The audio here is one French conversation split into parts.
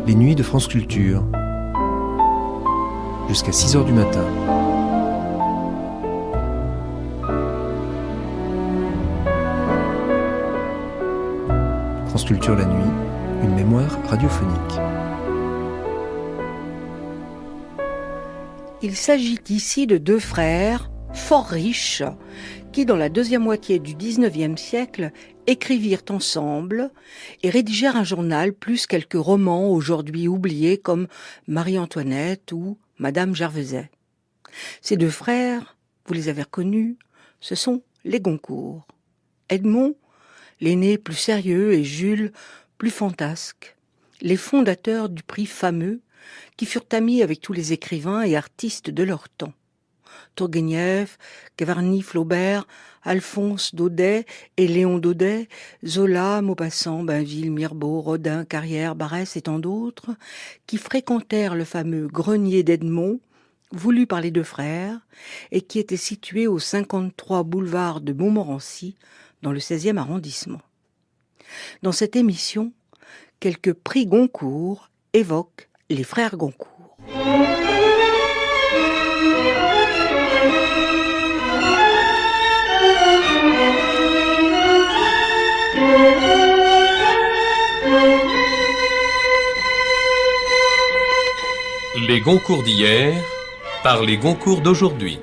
Les nuits de France Culture. Jusqu'à 6h du matin. France Culture la nuit, une mémoire radiophonique. Il s'agit ici de deux frères, fort riches, qui dans la deuxième moitié du XIXe siècle écrivirent ensemble et rédigèrent un journal plus quelques romans aujourd'hui oubliés comme Marie-Antoinette ou Madame Gervaisais. Ces deux frères, vous les avez reconnus, ce sont les Goncourt. Edmond, l'aîné plus sérieux, et Jules, plus fantasque, les fondateurs du prix fameux qui furent amis avec tous les écrivains et artistes de leur temps. Tourguenieff, Gavarni, Flaubert, Alphonse Daudet et Léon Daudet, Zola, Maupassant, Bainville, Mirbeau, Rodin, Carrière, Barrès et tant d'autres, qui fréquentèrent le fameux grenier d'Edmond, voulu par les deux frères, et qui était situé au 53 boulevard de Montmorency, dans le 16e arrondissement. Dans cette émission, quelques prix Goncourt évoquent les frères Goncourt. Les Goncourt d'hier par les Goncourt d'aujourd'hui.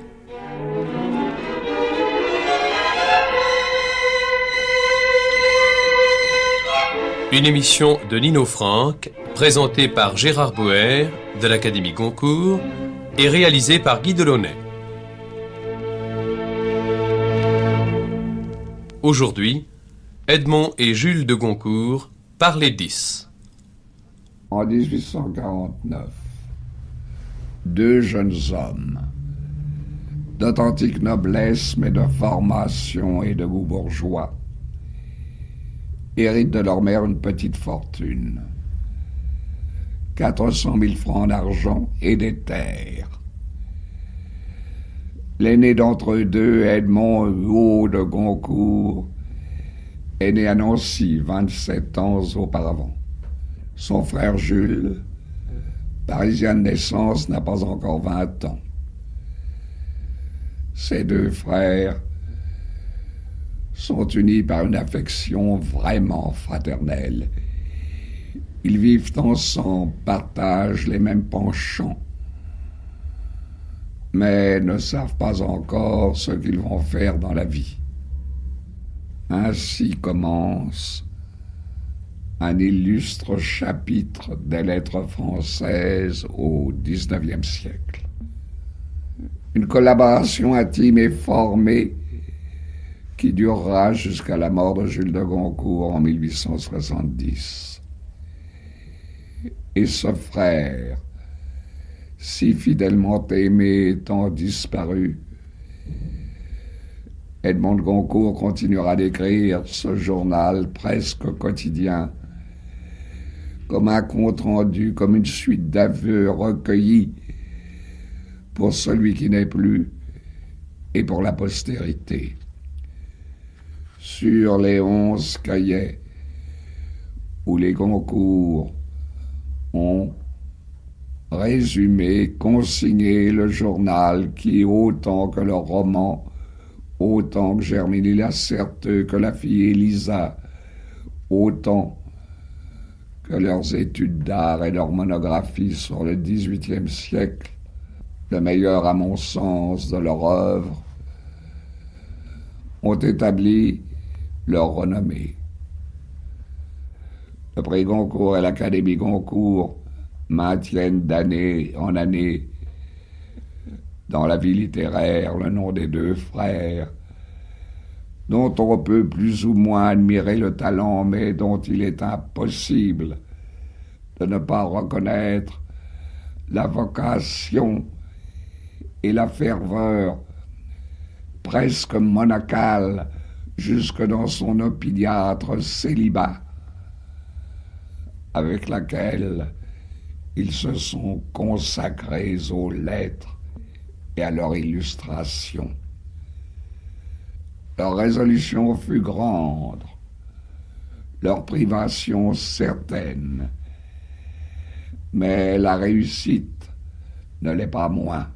Une émission de Nino Franck, présentée par Gérard Boer de l'Académie Goncourt et réalisée par Guy Delaunay. Aujourd'hui, Edmond et Jules de Goncourt par les 10. En 1849, deux jeunes hommes, d'authentique noblesse mais de formation et de goût bourgeois, héritent de leur mère une petite fortune, 400 000 francs d'argent et des terres. L'aîné d'entre eux deux, Edmond Huot de Goncourt, est né à Nancy 27 ans auparavant. Son frère Jules, parisien de naissance, n'a pas encore 20 ans. Ces deux frères sont unis par une affection vraiment fraternelle. Ils vivent ensemble, partagent les mêmes penchants, mais ne savent pas encore ce qu'ils vont faire dans la vie. Ainsi commence un illustre chapitre des lettres françaises au XIXe siècle. Une collaboration intime et formée qui durera jusqu'à la mort de Jules de Goncourt en 1870. Et ce frère, si fidèlement aimé étant disparu, Edmond de Goncourt continuera d'écrire ce journal presque quotidien, comme un compte-rendu, comme une suite d'aveux recueillis pour celui qui n'est plus et pour la postérité. Sur les 11 cahiers où les Goncourt ont résumé, consigné le journal qui, autant que leur roman, autant que Germinie Lacerteux, que la fille Élisa, autant que leurs études d'art et leurs monographies sur le XVIIIe siècle, le meilleur à mon sens de leur œuvre, ont établi leur renommée. Le prix Goncourt et l'Académie Goncourt maintiennent d'année en année dans la vie littéraire le nom des deux frères, dont on peut plus ou moins admirer le talent, mais dont il est impossible de ne pas reconnaître la vocation et la ferveur presque monacale jusque dans son opiniâtre célibat, avec laquelle ils se sont consacrés aux lettres et à leur illustration. Leur résolution fut grande, leur privation certaine, mais la réussite ne l'est pas moins.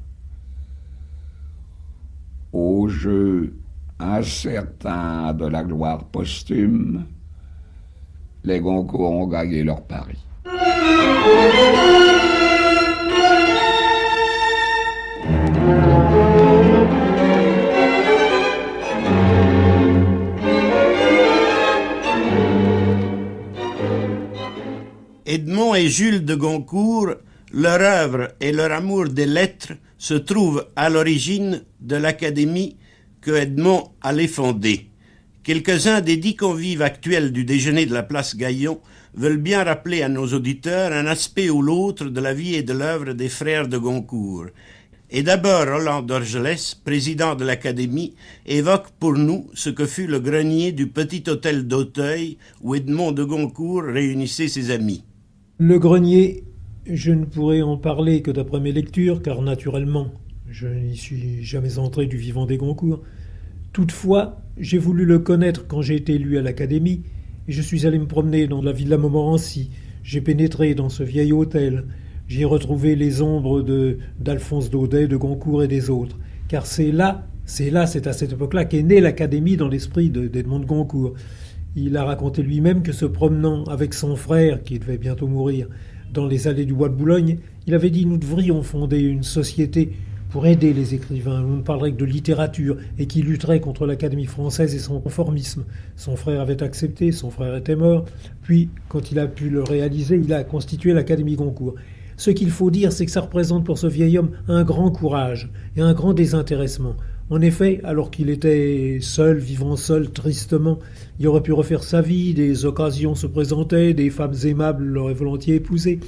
Au jeu incertain de la gloire posthume, les Goncourt ont gagné leur pari. Edmond et Jules de Goncourt, leur œuvre et leur amour des lettres se trouvent à l'origine de l'académie que Edmond allait fonder. Quelques-uns des 10 convives actuels du déjeuner de la place Gaillon veulent bien rappeler à nos auditeurs un aspect ou l'autre de la vie et de l'œuvre des frères de Goncourt. Et d'abord, Roland d'Orgelès, président de l'Académie, évoque pour nous ce que fut le grenier du petit hôtel d'Auteuil où Edmond de Goncourt réunissait ses amis. Le grenier, je ne pourrais en parler que d'après mes lectures, car naturellement, je n'y suis jamais entré du vivant des Goncourt. Toutefois, j'ai voulu le connaître quand j'ai été élu à l'Académie, et je suis allé me promener dans la villa Montmorency. J'ai pénétré dans ce vieil hôtel. J'y ai retrouvé les ombres d'Alphonse Daudet, de Goncourt et des autres. Car c'est à cette époque-là qu'est née l'Académie dans l'esprit d'Edmond de Goncourt. Il a raconté lui-même que se promenant avec son frère, qui devait bientôt mourir, dans les allées du bois de Boulogne, il avait dit « Nous devrions fonder une société pour aider les écrivains. On ne parlerait que de littérature et qui lutterait contre l'Académie française et son conformisme. » Son frère avait accepté, son frère était mort. Puis, quand il a pu le réaliser, il a constitué l'Académie Goncourt. Ce qu'il faut dire, c'est que ça représente pour ce vieil homme un grand courage et un grand désintéressement. En effet, alors qu'il était seul, vivant seul, tristement, il aurait pu refaire sa vie, des occasions se présentaient, des femmes aimables l'auraient volontiers épousé.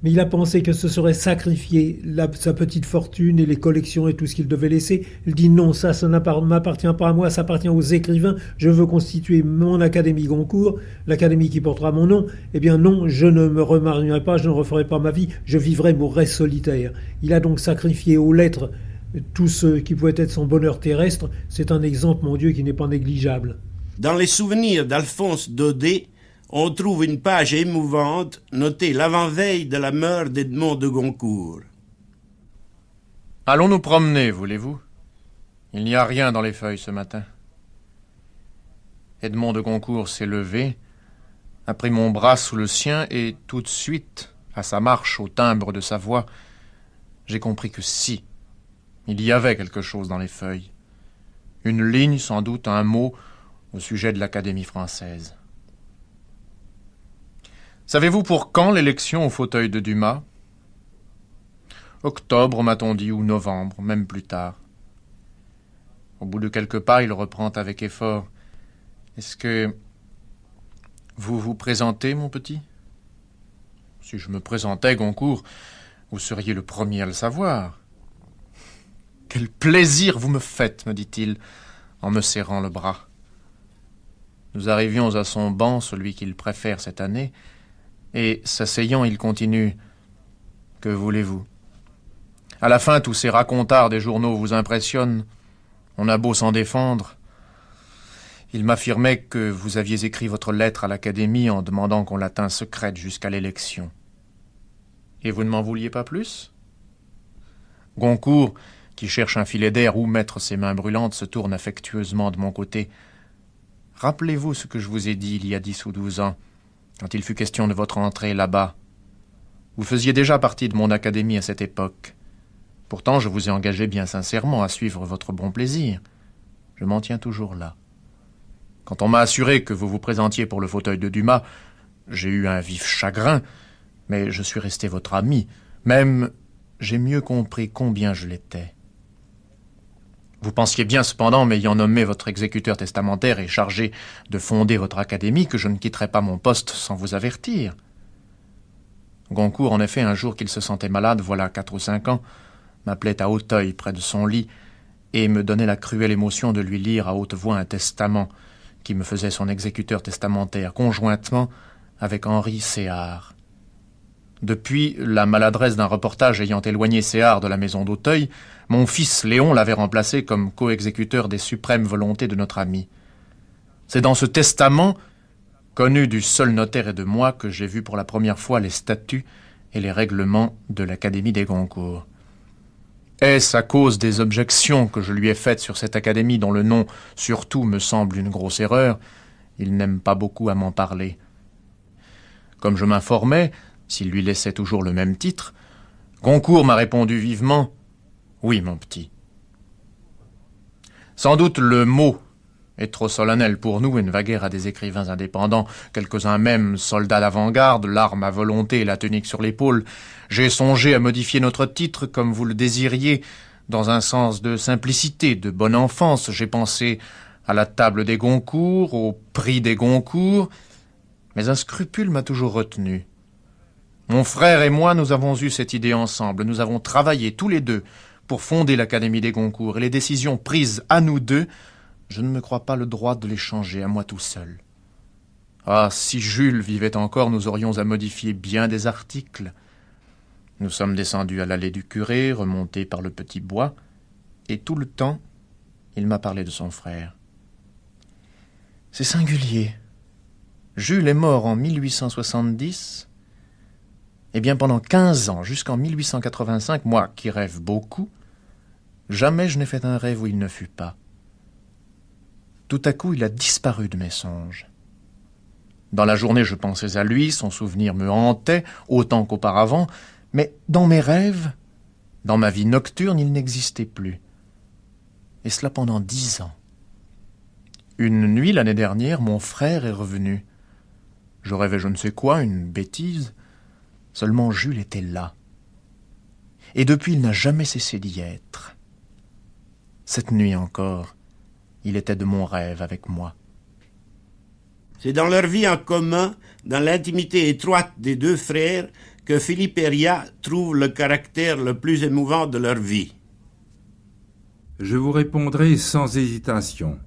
Mais il a pensé que ce serait sacrifier sa petite fortune et les collections et tout ce qu'il devait laisser. Il dit non, ça ne m'appartient pas à moi, ça appartient aux écrivains. Je veux constituer mon Académie Goncourt, l'académie qui portera mon nom. Eh bien non, je ne me remarierai pas, je ne referai pas ma vie, je vivrai, mourrai solitaire. Il a donc sacrifié aux lettres tout ce qui pouvait être son bonheur terrestre. C'est un exemple, mon Dieu, qui n'est pas négligeable. Dans les souvenirs d'Alphonse Daudet, on trouve une page émouvante notée l'avant-veille de la mort d'Edmond de Goncourt. Allons nous promener, voulez-vous? Il n'y a rien dans les feuilles ce matin. Edmond de Goncourt s'est levé, a pris mon bras sous le sien et tout de suite, à sa marche, au timbre de sa voix, j'ai compris que si, il y avait quelque chose dans les feuilles. Une ligne, sans doute, un mot au sujet de l'Académie française. Savez-vous pour quand l'élection au fauteuil de Dumas? Octobre, m'a-t-on dit, ou novembre, même plus tard. Au bout de quelques pas, il reprend avec effort. Est-ce que vous vous présentez, mon petit? Si je me présentais, Goncourt, vous seriez le premier à le savoir. Quel plaisir vous me faites, me dit-il, en me serrant le bras. Nous arrivions à son banc, celui qu'il préfère cette année, et, s'asseyant, il continue. Que voulez-vous? À la fin, tous ces racontards des journaux vous impressionnent. On a beau s'en défendre. Il m'affirmait que vous aviez écrit votre lettre à l'Académie en demandant qu'on la tînt secrète jusqu'à l'élection. Et vous ne m'en vouliez pas plus? Goncourt, qui cherche un filet d'air où mettre ses mains brûlantes, se tourne affectueusement de mon côté. Rappelez-vous ce que je vous ai dit il y a 10 ou 12 ans, quand il fut question de votre entrée là-bas. Vous faisiez déjà partie de mon académie à cette époque. Pourtant, je vous ai engagé bien sincèrement à suivre votre bon plaisir. Je m'en tiens toujours là. Quand on m'a assuré que vous vous présentiez pour le fauteuil de Dumas, j'ai eu un vif chagrin, mais je suis resté votre ami. Même, j'ai mieux compris combien je l'étais. Vous pensiez bien cependant, m'ayant nommé votre exécuteur testamentaire et chargé de fonder votre académie, que je ne quitterais pas mon poste sans vous avertir. Goncourt, en effet, un jour qu'il se sentait malade, voilà 4 ou 5 ans, m'appelait à Auteuil, près de son lit, et me donnait la cruelle émotion de lui lire à haute voix un testament qui me faisait son exécuteur testamentaire, conjointement avec Henri Séhard. Depuis la maladresse d'un reportage ayant éloigné Séhard de la maison d'Auteuil, mon fils Léon l'avait remplacé comme co-exécuteur des suprêmes volontés de notre ami. C'est dans ce testament, connu du seul notaire et de moi, que j'ai vu pour la première fois les statuts et les règlements de l'Académie des Goncourt. Est-ce à cause des objections que je lui ai faites sur cette académie dont le nom, surtout, me semble une grosse erreur? Il n'aime pas beaucoup à m'en parler. Comme je m'informais, s'il lui laissait toujours le même titre, Goncourt m'a répondu vivement « Oui, mon petit ». Sans doute le mot est trop solennel pour nous et ne va guère à des écrivains indépendants, quelques-uns même soldats d'avant-garde, l'arme à volonté et la tunique sur l'épaule. J'ai songé à modifier notre titre comme vous le désiriez, dans un sens de simplicité, de bonne enfance. J'ai pensé à la table des Goncourt, au prix des Goncourt, mais un scrupule m'a toujours retenu. Mon frère et moi, nous avons eu cette idée ensemble. Nous avons travaillé tous les deux pour fonder l'Académie des Goncourt, et les décisions prises à nous deux, je ne me crois pas le droit de les changer à moi tout seul. Ah, si Jules vivait encore, nous aurions à modifier bien des articles. Nous sommes descendus à l'allée du curé, remontés par le petit bois, et tout le temps, il m'a parlé de son frère. C'est singulier. Jules est mort en 1870. Eh bien, pendant 15 ans, jusqu'en 1885, moi qui rêve beaucoup, jamais je n'ai fait un rêve où il ne fut pas. Tout à coup, il a disparu de mes songes. Dans la journée, je pensais à lui, son souvenir me hantait, autant qu'auparavant, mais dans mes rêves, dans ma vie nocturne, il n'existait plus. Et cela pendant 10 ans. Une nuit, l'année dernière, mon frère est revenu. Je rêvais je ne sais quoi, une bêtise. Seulement Jules était là. Et depuis, il n'a jamais cessé d'y être. Cette nuit encore, il était de mon rêve avec moi. C'est dans leur vie en commun, dans l'intimité étroite des deux frères, que Philippe Héria trouve le caractère le plus émouvant de leur vie. Je vous répondrai sans hésitation.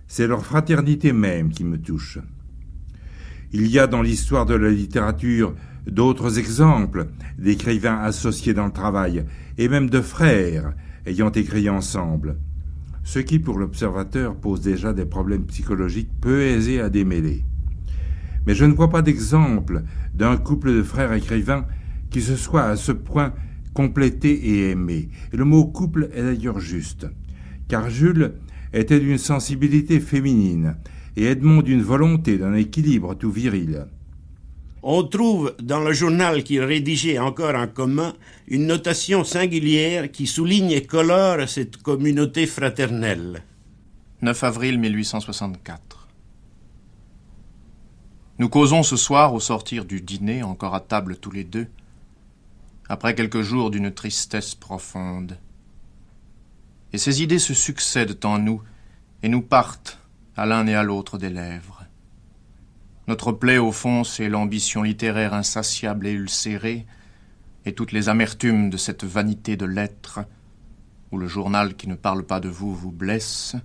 C'est leur fraternité même qui me touche. Il y a dans l'histoire de la littérature d'autres exemples d'écrivains associés dans le travail, et même de frères ayant écrit ensemble, ce qui pour l'observateur pose déjà des problèmes psychologiques peu aisés à démêler. Mais je ne vois pas d'exemple d'un couple de frères écrivains qui se soit à ce point complété et aimé. Et le mot couple est d'ailleurs juste, car Jules était d'une sensibilité féminine et Edmond d'une volonté, d'un équilibre tout viril. On trouve dans le journal qu'ils rédigeaient encore en commun une notation singulière qui souligne et colore cette communauté fraternelle. 9 avril 1864. Nous causons ce soir au sortir du dîner, encore à table tous les deux, après quelques jours d'une tristesse profonde. Et ces idées se succèdent en nous et nous partent à l'un et à l'autre des lèvres. Notre plaie, au fond, c'est l'ambition littéraire insatiable et ulcérée, et toutes les amertumes de cette vanité de l'être, où le journal qui ne parle pas de vous vous blesse,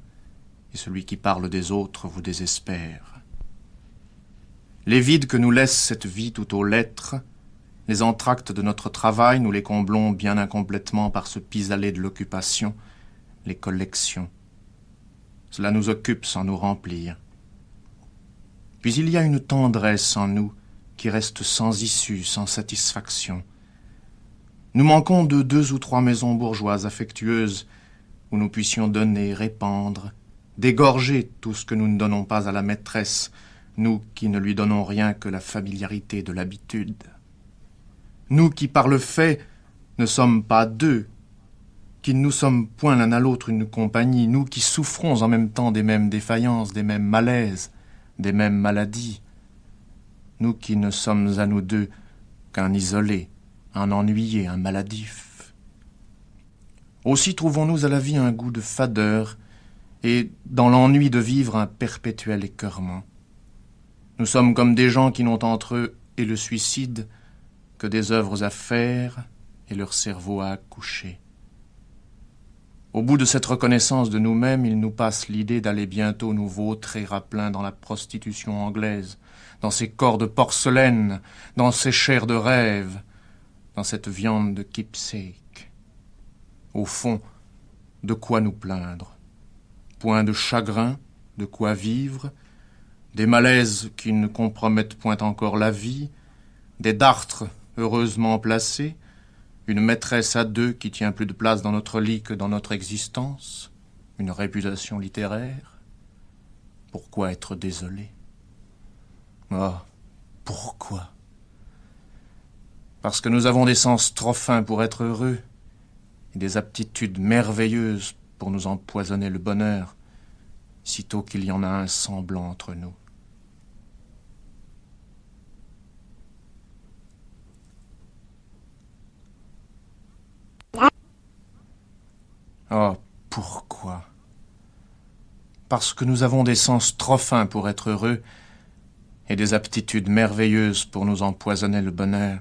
et celui qui parle des autres vous désespère. Les vides que nous laisse cette vie tout aux lettres, les entr'actes de notre travail, nous les comblons bien incomplètement par ce pis-aller de l'occupation, les collections. Cela nous occupe sans nous remplir. Puis il y a une tendresse en nous qui reste sans issue, sans satisfaction. Nous manquons de 2 ou 3 maisons bourgeoises affectueuses où nous puissions donner, répandre, dégorger tout ce que nous ne donnons pas à la maîtresse, nous qui ne lui donnons rien que la familiarité de l'habitude. Nous qui, par le fait, ne sommes pas deux, qui ne nous sommes point l'un à l'autre une compagnie, nous qui souffrons en même temps des mêmes défaillances, des mêmes malaises, des mêmes maladies, nous qui ne sommes à nous deux qu'un isolé, un ennuyé, un maladif. Aussi trouvons-nous à la vie un goût de fadeur et, dans l'ennui de vivre, un perpétuel écœurement. Nous sommes comme des gens qui n'ont entre eux et le suicide que des œuvres à faire et leur cerveau à accoucher. Au bout de cette reconnaissance de nous-mêmes, il nous passe l'idée d'aller bientôt nous vautrer à plein dans la prostitution anglaise, dans ces corps de porcelaine, dans ces chairs de rêve, dans cette viande de keepsake. Au fond, de quoi nous plaindre? Point de chagrin, de quoi vivre, des malaises qui ne compromettent point encore la vie, des dartres heureusement placée, une maîtresse à deux qui tient plus de place dans notre lit que dans notre existence, une réputation littéraire. Pourquoi être désolé? Oh, pourquoi? Parce que nous avons des sens trop fins pour être heureux et des aptitudes merveilleuses pour nous empoisonner le bonheur, sitôt qu'il y en a un semblant entre nous. Oh, pourquoi? Parce que nous avons des sens trop fins pour être heureux et des aptitudes merveilleuses pour nous empoisonner le bonheur,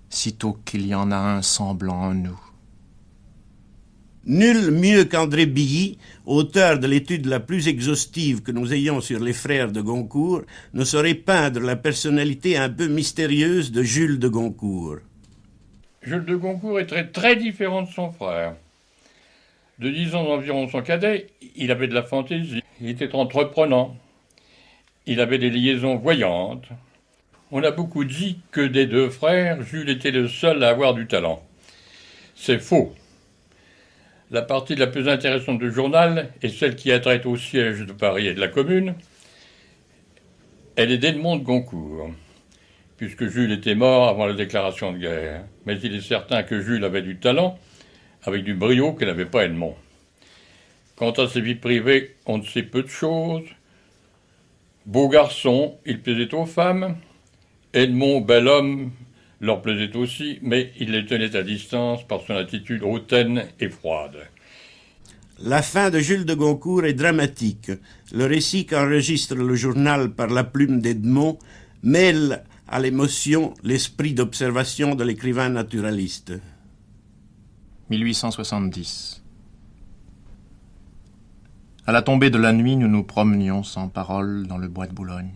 sitôt qu'il y en a un semblant en nous. Nul mieux qu'André Billy, auteur de l'étude la plus exhaustive que nous ayons sur les frères de Goncourt, ne saurait peindre la personnalité un peu mystérieuse de Jules de Goncourt. Jules de Goncourt était très différent de son frère. De 10 ans environ son cadet, il avait de la fantaisie, il était entreprenant, il avait des liaisons voyantes. On a beaucoup dit que des deux frères, Jules était le seul à avoir du talent. C'est faux. La partie la plus intéressante du journal est celle qui a trait au siège de Paris et de la Commune. Elle est d'Edmond de Goncourt, puisque Jules était mort avant la déclaration de guerre. Mais il est certain que Jules avait du talent, avec du brio que n'avait pas Edmond. Quant à ses vies privées, on ne sait peu de choses. Beau garçon, il plaisait aux femmes. Edmond, bel homme, leur plaisait aussi, mais il les tenait à distance par son attitude hautaine et froide. La fin de Jules de Goncourt est dramatique. Le récit qu'enregistre le journal par la plume d'Edmond mêle à l'émotion l'esprit d'observation de l'écrivain naturaliste. 1870. À la tombée de la nuit, nous nous promenions sans parole dans le bois de Boulogne.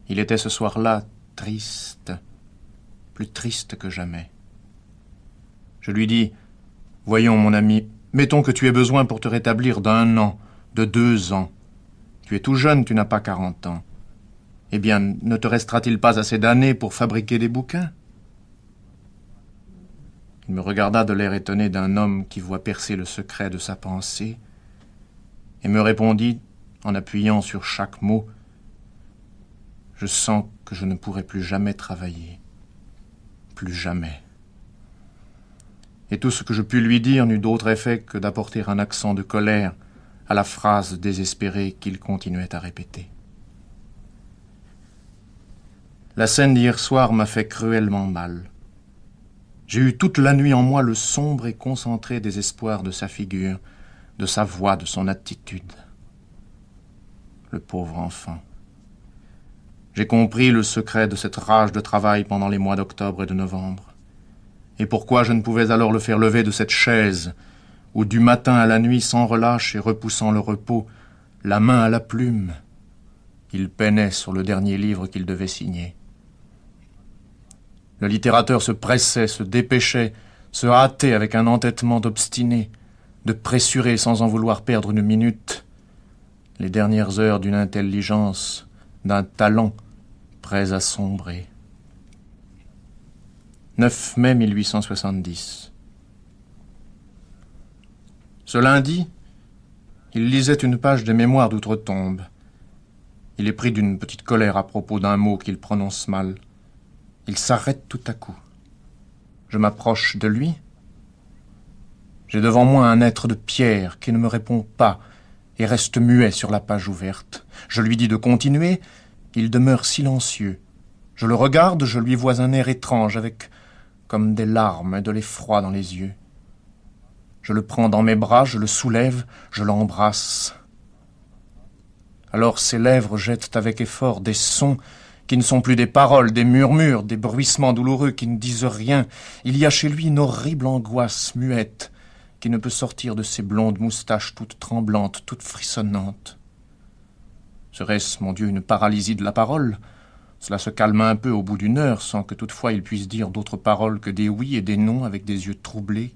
Il était ce soir-là triste, plus triste que jamais. Je lui dis, « Voyons, mon ami, mettons que tu aies besoin pour te rétablir d'1 an, de 2 ans. Tu es tout jeune, tu n'as pas 40 ans. Eh bien, ne te restera-t-il pas assez d'années pour fabriquer des bouquins ?» Il me regarda de l'air étonné d'un homme qui voit percer le secret de sa pensée et me répondit, en appuyant sur chaque mot, « Je sens que je ne pourrai plus jamais travailler. Plus jamais. » Et tout ce que je pus lui dire n'eut d'autre effet que d'apporter un accent de colère à la phrase désespérée qu'il continuait à répéter. La scène d'hier soir m'a fait cruellement mal. J'ai eu toute la nuit en moi le sombre et concentré désespoir de sa figure, de sa voix, de son attitude. Le pauvre enfant. J'ai compris le secret de cette rage de travail pendant les mois d'octobre et de novembre. Et pourquoi je ne pouvais alors le faire lever de cette chaise où, du matin à la nuit, sans relâche et repoussant le repos, la main à la plume, il peinait sur le dernier livre qu'il devait signer. Le littérateur se pressait, se dépêchait, se hâtait avec un entêtement d'obstiné, de pressuré sans en vouloir perdre une minute, les dernières heures d'une intelligence, d'un talent prêts à sombrer. 9 mai 1870. Ce lundi, il lisait une page des Mémoires d'Outre-Tombe. Il est pris d'une petite colère à propos d'un mot qu'il prononce mal. Il s'arrête tout à coup. Je m'approche de lui. J'ai devant moi un être de pierre qui ne me répond pas et reste muet sur la page ouverte. Je lui dis de continuer. Il demeure silencieux. Je le regarde, je lui vois un air étrange avec comme des larmes et de l'effroi dans les yeux. Je le prends dans mes bras, je le soulève, je l'embrasse. Alors ses lèvres jettent avec effort des sons qui ne sont plus des paroles, des murmures, des bruissements douloureux qui ne disent rien. Il y a chez lui une horrible angoisse muette qui ne peut sortir de ses blondes moustaches toutes tremblantes, toutes frissonnantes. Serait-ce, mon Dieu, une paralysie de la parole ? Cela se calme un peu au bout d'une heure, sans que toutefois il puisse dire d'autres paroles que des oui et des non avec des yeux troublés,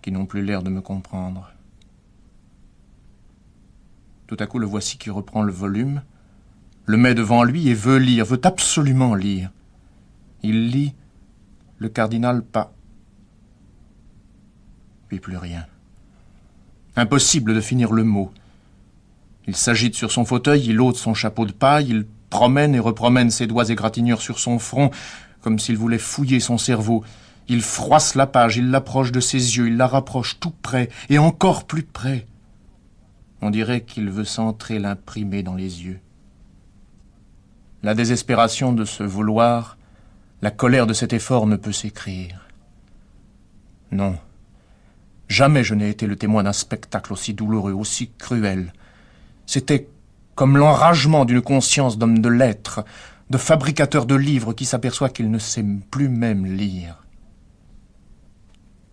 qui n'ont plus l'air de me comprendre. Tout à coup, le voici qui reprend le volume, le met devant lui et veut lire, veut absolument lire. Il lit le cardinal pas. Puis plus rien. Impossible de finir le mot. Il s'agite sur son fauteuil, il ôte son chapeau de paille, il promène et repromène ses doigts égratignures sur son front, comme s'il voulait fouiller son cerveau. Il froisse la page, il l'approche de ses yeux, il la rapproche tout près, et encore plus près. On dirait qu'il veut s'entrer l'imprimer dans les yeux. La désespération de ce vouloir, la colère de cet effort ne peut s'écrire. Non, jamais je n'ai été le témoin d'un spectacle aussi douloureux, aussi cruel. C'était comme l'enragement d'une conscience d'homme de lettres, de fabricateur de livres qui s'aperçoit qu'il ne sait plus même lire.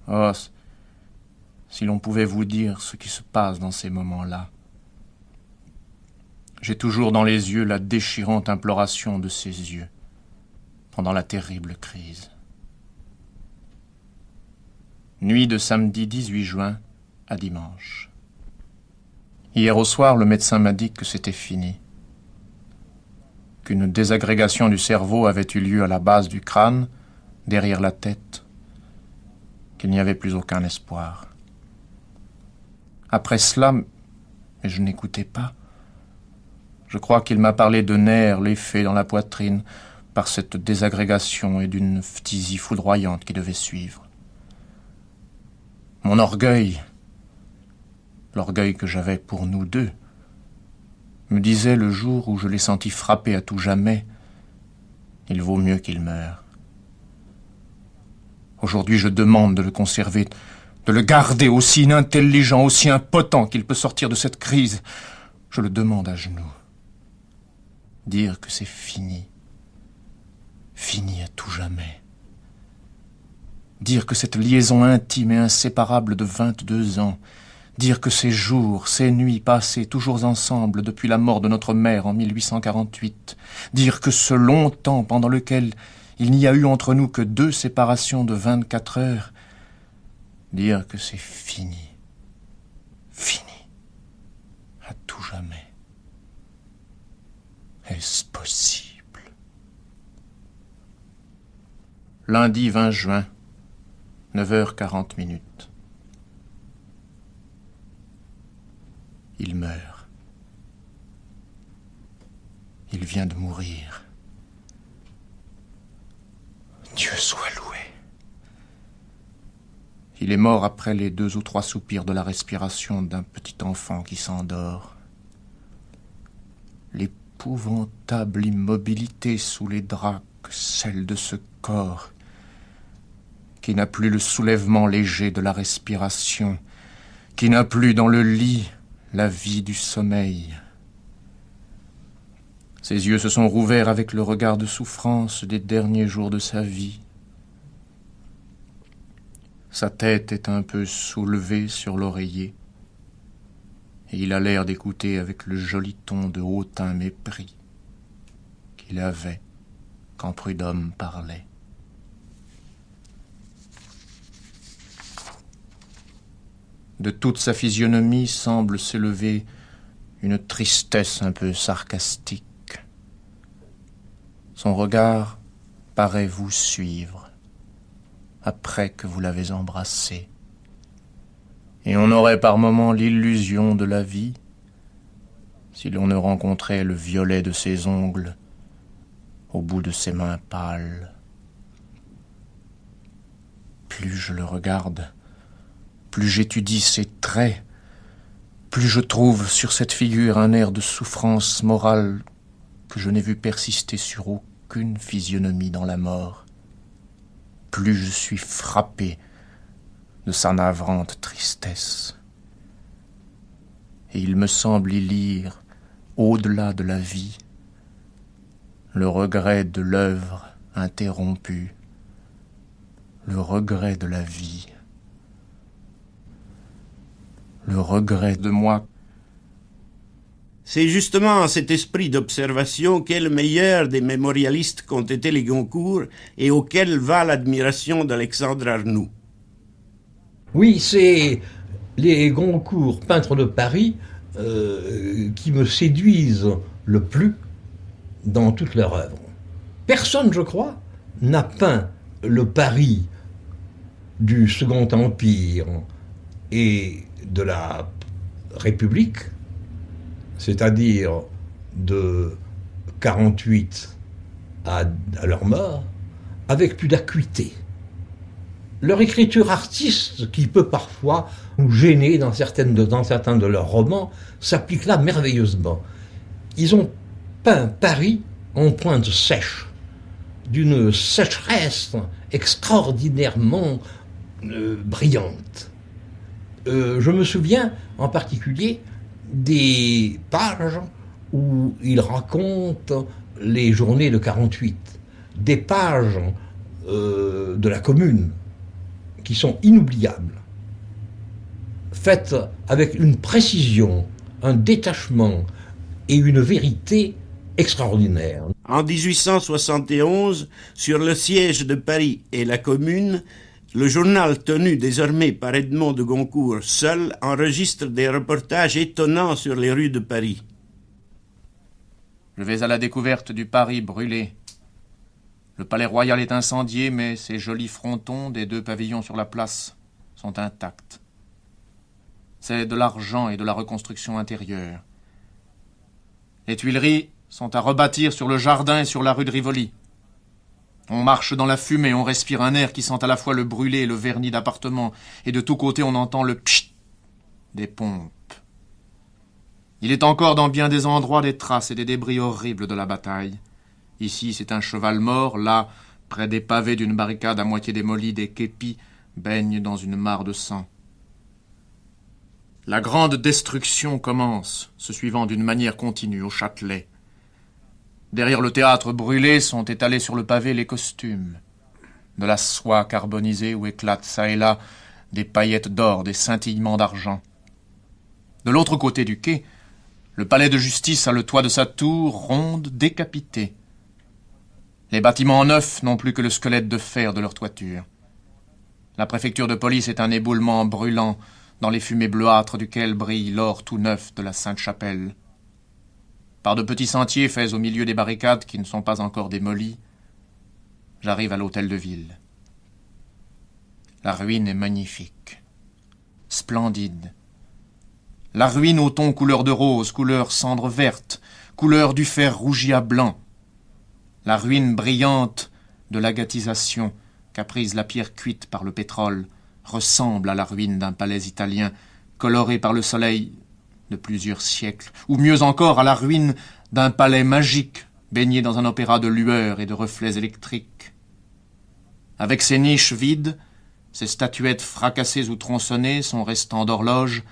Oh, si l'on pouvait vous dire ce qui se passe dans ces moments-là. J'ai toujours dans les yeux la déchirante imploration de ses yeux, pendant la terrible crise. Nuit de samedi 18 juin à dimanche. Hier au soir, le médecin m'a dit que c'était fini, qu'une désagrégation du cerveau avait eu lieu à la base du crâne, derrière la tête, qu'il n'y avait plus aucun espoir. Après cela, mais je n'écoutais pas, je crois qu'il m'a parlé de nerfs l'effet dans la poitrine par cette désagrégation et d'une phtisie foudroyante qui devait suivre. Mon orgueil, l'orgueil que j'avais pour nous deux, me disait le jour où je l'ai senti frapper à tout jamais, il vaut mieux qu'il meure. Aujourd'hui, je demande de le conserver, de le garder aussi inintelligent, aussi impotent qu'il peut sortir de cette crise. Je le demande à genoux. Dire que c'est fini. Fini à tout jamais. Dire que cette liaison intime et inséparable de 22 ans, dire que ces jours, ces nuits passées toujours ensemble depuis la mort de notre mère en 1848, dire que ce long temps pendant lequel il n'y a eu entre nous que 2 séparations de 24 heures, dire que c'est fini, fini, à tout jamais. Est-ce possible? Lundi 20 juin, 9h40. Il meurt. Il vient de mourir. Dieu soit loué. Il est mort après les 2 ou 3 soupirs de la respiration d'un petit enfant qui s'endort. L'épouvantable immobilité sous les draps que celle de ce corps qui n'a plus le soulèvement léger de la respiration, qui n'a plus dans le lit la vie du sommeil. Ses yeux se sont rouverts avec le regard de souffrance des derniers jours de sa vie. Sa tête est un peu soulevée sur l'oreiller, et il a l'air d'écouter avec le joli ton de hautain mépris qu'il avait quand Prudhomme parlait. De toute sa physionomie semble s'élever une tristesse un peu sarcastique. Son regard paraît vous suivre après que vous l'avez embrassé. Et on aurait par moments l'illusion de la vie si l'on ne rencontrait le violet de ses ongles au bout de ses mains pâles. Plus je le regarde, plus j'étudie ses traits, plus je trouve sur cette figure un air de souffrance morale que je n'ai vu persister sur aucune physionomie dans la mort. Plus je suis frappé de sa navrante tristesse. Et il me semble y lire, au-delà de la vie, le regret de l'œuvre interrompue, le regret de la vie, le regret de moi. C'est justement cet esprit d'observation qu'est le meilleur des mémorialistes qu'ont été les Goncourt et auquel va l'admiration d'Alexandre Arnoux. Oui, c'est les Goncourt, peintres de Paris, qui me séduisent le plus dans toute leur œuvre. Personne, je crois, n'a peint le Paris du Second Empire et de la République, c'est-à-dire de 48 à leur mort, avec plus d'acuité. Leur écriture artiste, qui peut parfois nous gêner dans certains de leurs romans, s'applique là merveilleusement. Ils ont peint Paris en pointe sèche, d'une sécheresse extraordinairement brillante. Je me souviens en particulier des pages où il raconte les journées de 48, des pages de la Commune qui sont inoubliables, faites avec une précision, un détachement et une vérité extraordinaire. En 1871, sur le siège de Paris et la Commune, le journal tenu désormais par Edmond de Goncourt seul enregistre des reportages étonnants sur les rues de Paris. Je vais à la découverte du Paris brûlé. Le palais royal est incendié, mais ces jolis frontons des 2 pavillons sur la place sont intacts. C'est de l'argent et de la reconstruction intérieure. Les Tuileries sont à rebâtir sur le jardin et sur la rue de Rivoli. On marche dans la fumée, on respire un air qui sent à la fois le brûlé et le vernis d'appartements, et de tous côtés on entend le pchit des pompes. Il est encore dans bien des endroits des traces et des débris horribles de la bataille. Ici, c'est un cheval mort, là, près des pavés d'une barricade à moitié démolie, des képis baignent dans une mare de sang. La grande destruction commence, se suivant d'une manière continue au Châtelet. Derrière le théâtre brûlé sont étalés sur le pavé les costumes. De la soie carbonisée où éclatent çà et là des paillettes d'or, des scintillements d'argent. De l'autre côté du quai, le palais de justice a le toit de sa tour ronde, décapitée. Les bâtiments neufs n'ont plus que le squelette de fer de leur toiture. La préfecture de police est un éboulement brûlant dans les fumées bleuâtres duquel brille l'or tout neuf de la Sainte-Chapelle. Par de petits sentiers faits au milieu des barricades qui ne sont pas encore démolies, j'arrive à l'hôtel de ville. La ruine est magnifique, splendide. La ruine aux tons couleur de rose, couleur cendre verte, couleur du fer rougi à blanc. La ruine brillante de l'agatisation qu'a prise la pierre cuite par le pétrole ressemble à la ruine d'un palais italien coloré par le soleil de plusieurs siècles, ou mieux encore à la ruine d'un palais magique baigné dans un opéra de lueurs et de reflets électriques. Avec ses niches vides, ses statuettes fracassées ou tronçonnées, son restant d'horloge,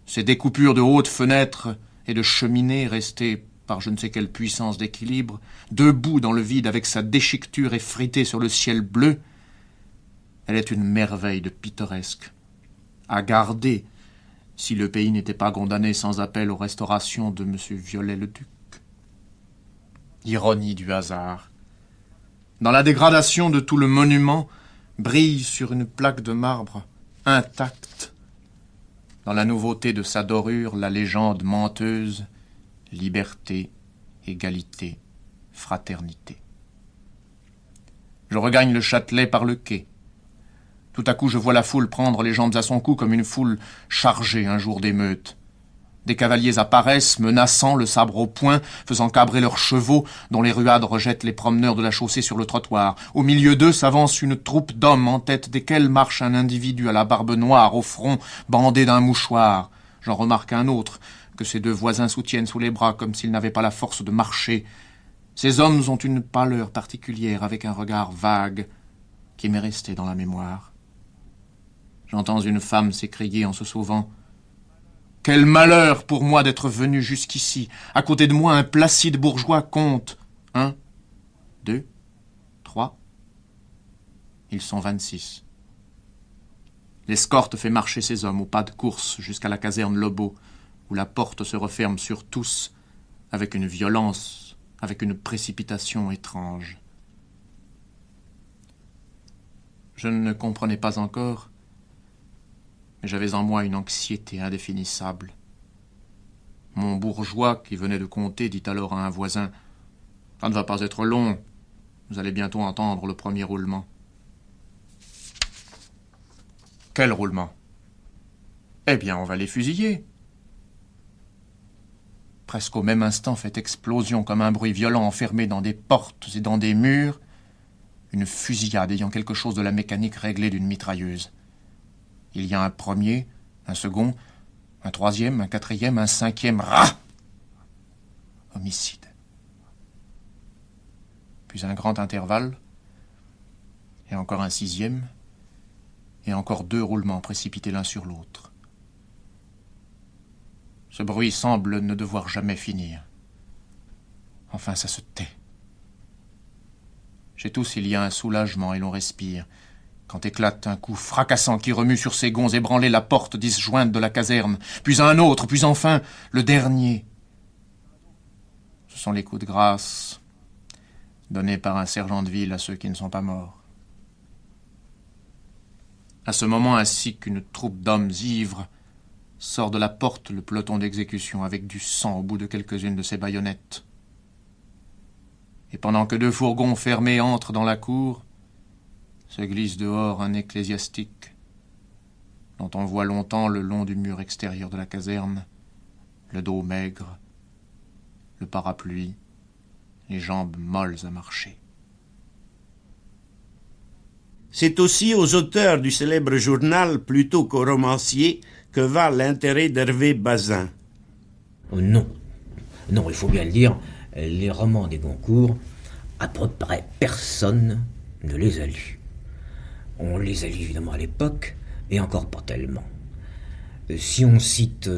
ses découpures de hautes fenêtres et de cheminées restées par je ne sais quelle puissance d'équilibre, debout dans le vide avec sa déchiqueture effritée sur le ciel bleu, elle est une merveille de pittoresque, à garder si le pays n'était pas condamné sans appel aux restaurations de M. Viollet-le-Duc. Ironie du hasard. Dans la dégradation de tout le monument, brille sur une plaque de marbre intacte, dans la nouveauté de sa dorure, la légende menteuse: liberté, égalité, fraternité. Je regagne le Châtelet par le quai. Tout à coup, je vois la foule prendre les jambes à son cou comme une foule chargée un jour d'émeute. Des cavaliers apparaissent, menaçant, le sabre au poing, faisant cabrer leurs chevaux, dont les ruades rejettent les promeneurs de la chaussée sur le trottoir. Au milieu d'eux s'avance une troupe d'hommes, en tête desquels marche un individu à la barbe noire, au front bandé d'un mouchoir. J'en remarque un autre, que ses 2 voisins soutiennent sous les bras, comme s'ils n'avaient pas la force de marcher. Ces hommes ont une pâleur particulière, avec un regard vague, qui m'est resté dans la mémoire. J'entends une femme s'écrier en se sauvant: « Quel malheur pour moi d'être venu jusqu'ici. À côté de moi, un placide bourgeois compte. 1, 2, 3. Ils sont 26. L'escorte fait marcher ces hommes au pas de course jusqu'à la caserne Lobau, où la porte se referme sur tous, avec une violence, avec une précipitation étrange. Je ne comprenais pas encore, mais j'avais en moi une anxiété indéfinissable. Mon bourgeois, qui venait de compter, dit alors à un voisin: « Ça ne va pas être long. Vous allez bientôt entendre le premier roulement. Quel roulement? Eh bien, on va les fusiller. Presque au même instant fait explosion comme un bruit violent enfermé dans des portes et dans des murs, une fusillade ayant quelque chose de la mécanique réglée d'une mitrailleuse. Il y a un premier, un second, un troisième, un quatrième, un cinquième. Rah! Homicide. Puis un grand intervalle, et encore un sixième, et encore 2 roulements précipités l'un sur l'autre. Ce bruit semble ne devoir jamais finir. Enfin, ça se tait. Chez tous, il y a un soulagement et l'on respire, quand éclate un coup fracassant qui remue sur ses gonds ébranlés la porte disjointe de la caserne, puis un autre, puis enfin le dernier. Ce sont les coups de grâce donnés par un sergent de ville à ceux qui ne sont pas morts. À ce moment, ainsi qu'une troupe d'hommes ivres, sort de la porte le peloton d'exécution avec du sang au bout de quelques-unes de ses baïonnettes. Et pendant que 2 fourgons fermés entrent dans la cour, se glisse dehors un ecclésiastique, dont on voit longtemps le long du mur extérieur de la caserne, le dos maigre, le parapluie, les jambes molles à marcher. C'est aussi aux auteurs du célèbre journal plutôt qu'aux romanciers que va l'intérêt d'Hervé Bazin. Non, il faut bien le dire, les romans des Goncourt, à peu près personne ne les a lus. On les a lus évidemment à l'époque, et encore pas tellement. Si on cite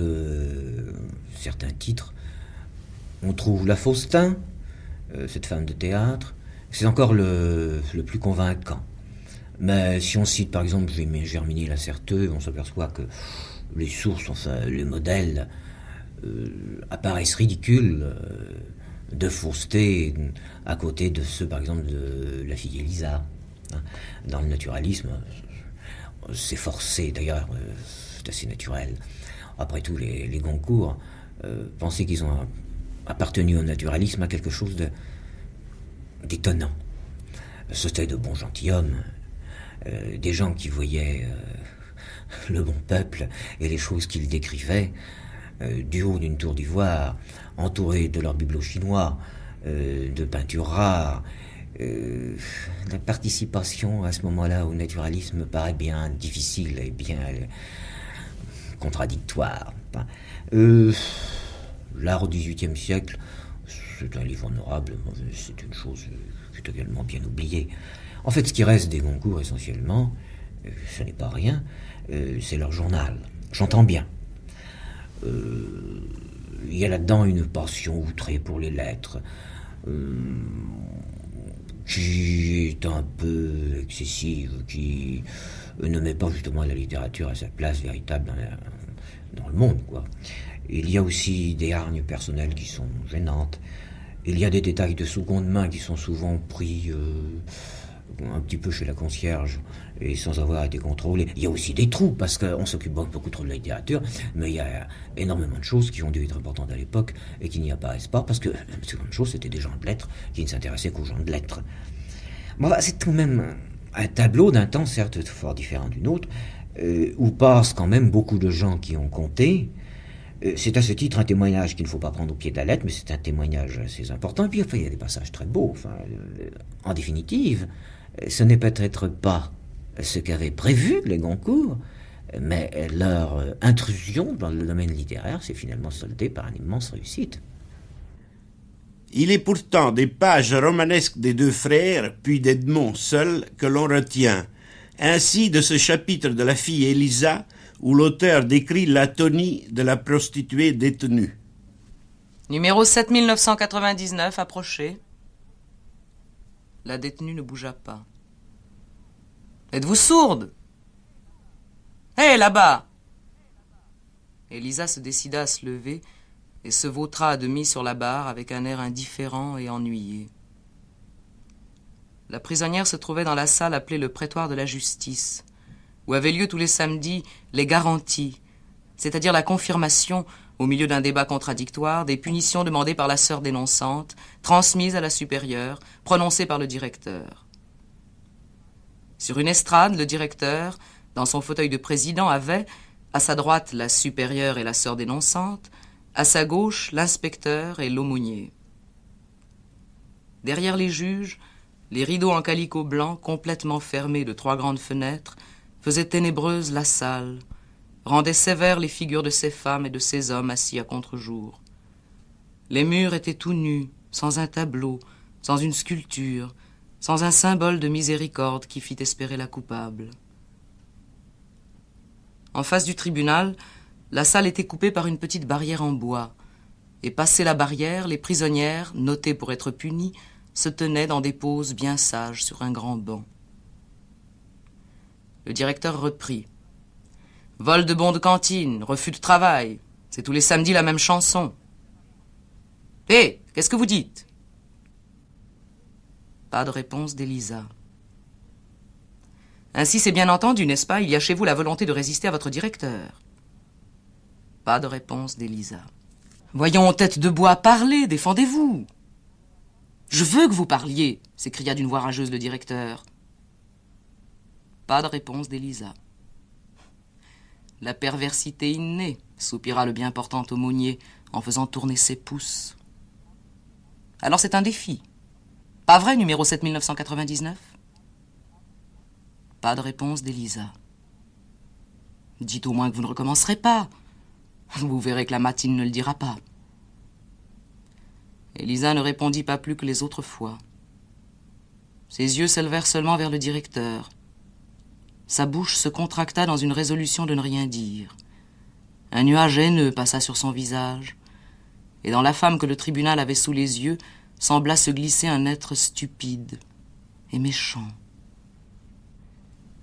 certains titres, on trouve La Faustin, cette femme de théâtre, c'est encore le plus convaincant. Mais si on cite par exemple Germier Lacerteux, on s'aperçoit que les sources, enfin les modèles, apparaissent ridicules de fausseté à côté de ceux par exemple de la fille Élisa. Dans le naturalisme, c'est forcé d'ailleurs, c'est assez naturel. Après tout, les Goncourt pensaient qu'ils ont appartenu au naturalisme à quelque chose d'étonnant. C'étaient de bons gentilshommes, des gens qui voyaient le bon peuple et les choses qu'ils décrivaient du haut d'une tour d'ivoire, entourés de leurs bibelots chinois, de peintures rares. La participation à ce moment-là au naturalisme paraît bien difficile et bien contradictoire. L'art au XVIIIe siècle, c'est un livre honorable, c'est une chose qui est également bien oubliée. En fait, ce qui reste des Goncourt essentiellement, ce n'est pas rien, c'est leur journal. J'entends bien. Il y a là-dedans une passion outrée pour les lettres, qui est un peu excessive, qui ne met pas justement la littérature à sa place véritable dans le monde, quoi. Il y a aussi des hargnes personnelles qui sont gênantes. Il y a des détails de seconde main qui sont souvent pris un petit peu chez la concierge et sans avoir été contrôlés. Il y a aussi des trous, parce qu'on s'occupe beaucoup trop de la littérature, mais il y a énormément de choses qui ont dû être importantes à l'époque et qui n'y apparaissent pas, parce que la seconde chose, c'était des gens de lettres qui ne s'intéressaient qu'aux gens de lettres. Bon, c'est quand même un tableau d'un temps, certes fort différent d'une autre, où passent quand même beaucoup de gens qui ont compté. C'est à ce titre un témoignage qu'il ne faut pas prendre au pied de la lettre, mais c'est un témoignage assez important. Et puis enfin, il y a des passages très beaux. En définitive, ce n'est peut-être pas ce qu'avaient prévu les Goncourt, mais leur intrusion dans le domaine littéraire s'est finalement soldée par une immense réussite. Il est pourtant des pages romanesques des 2 frères, puis d'Edmond seul, que l'on retient. Ainsi de ce chapitre de la fille Élisa, où l'auteur décrit l'atonie de la prostituée détenue. Numéro 7999, approchez. La détenue ne bougea pas. Êtes-vous sourde? Hé, là-bas! Élisa se décida à se lever et se vautra à demi sur la barre avec un air indifférent et ennuyé. La prisonnière se trouvait dans la salle appelée le prétoire de la justice, où avaient lieu tous les samedis les garanties, c'est-à-dire la confirmation, au milieu d'un débat contradictoire, des punitions demandées par la sœur dénonçante, transmises à la supérieure, prononcées par le directeur. Sur une estrade, le directeur, dans son fauteuil de président, avait, à sa droite, la supérieure et la sœur dénonçante, à sa gauche, l'inspecteur et l'aumônier. Derrière les juges, les rideaux en calicot blanc, complètement fermés de 3 grandes fenêtres, faisaient ténébreuse la salle, rendaient sévères les figures de ces femmes et de ces hommes assis à contre-jour. Les murs étaient tout nus, sans un tableau, sans une sculpture, sans un symbole de miséricorde qui fit espérer la coupable. En face du tribunal, la salle était coupée par une petite barrière en bois, et passé la barrière, les prisonnières, notées pour être punies, se tenaient dans des poses bien sages sur un grand banc. Le directeur reprit. « Vol de bons de cantine, refus de travail, c'est tous les samedis la même chanson. Hé, qu'est-ce que vous dites ?» Pas de réponse d'Élisa. « Ainsi c'est bien entendu, n'est-ce pas? Il y a chez vous la volonté de résister à votre directeur. » Pas de réponse d'Élisa. « Voyons, tête de bois, parlez, défendez-vous. »« Je veux que vous parliez, » s'écria d'une voix rageuse le directeur. Pas de réponse d'Élisa. « La perversité innée, » soupira le bien portant aumônier en faisant tourner ses pouces. « Alors c'est un défi. Pas vrai, numéro 7999 ?» Pas de réponse d'Élisa. « Dites au moins que vous ne recommencerez pas. Vous verrez que la matine ne le dira pas. » Élisa ne répondit pas plus que les autres fois. Ses yeux s'élevèrent seulement vers le directeur. Sa bouche se contracta dans une résolution de ne rien dire. Un nuage haineux passa sur son visage, et dans la femme que le tribunal avait sous les yeux sembla se glisser un être stupide et méchant.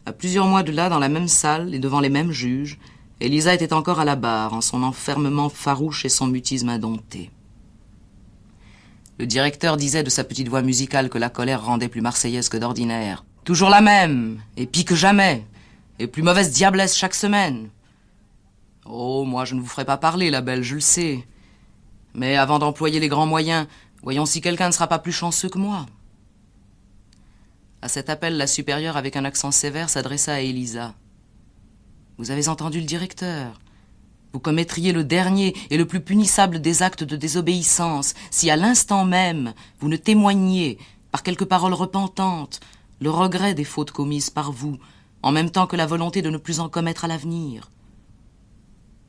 À plusieurs mois de là, dans la même salle et devant les mêmes juges, Élisa était encore à la barre, en son enfermement farouche et son mutisme indompté. Le directeur disait de sa petite voix musicale que la colère rendait plus marseillaise que d'ordinaire. « Toujours la même, et pis que jamais, et plus mauvaise diablesse chaque semaine. Oh, moi je ne vous ferai pas parler, la belle, je le sais. Mais avant d'employer les grands moyens, voyons si quelqu'un ne sera pas plus chanceux que moi. » À cet appel, la supérieure, avec un accent sévère, s'adressa à Élisa. « Vous avez entendu le directeur. Vous commettriez le dernier et le plus punissable des actes de désobéissance si à l'instant même vous ne témoigniez, par quelques paroles repentantes, le regret des fautes commises par vous, en même temps que la volonté de ne plus en commettre à l'avenir. »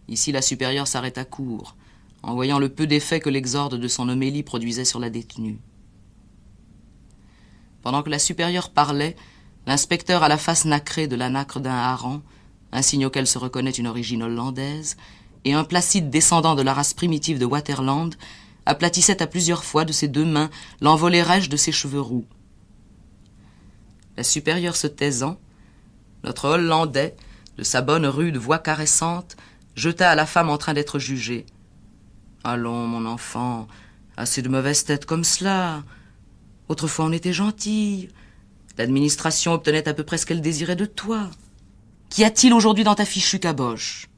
Ici, la supérieure s'arrêta court, en voyant le peu d'effet que l'exorde de son homélie produisait sur la détenue. Pendant que la supérieure parlait, l'inspecteur à la face nacrée de la nacre d'un hareng, un signe auquel se reconnaît une origine hollandaise, et un placide descendant de la race primitive de Waterland, aplatissait à plusieurs fois de ses 2 mains l'envolée rêche de ses cheveux roux. La supérieure se taisant, notre Hollandais, de sa bonne rude voix caressante, jeta à la femme en train d'être jugée. « Allons, mon enfant, assez de mauvaise tête comme cela. Autrefois on était gentille. L'administration obtenait à peu près ce qu'elle désirait de toi. Qu'y a-t-il aujourd'hui dans ta fichue caboche?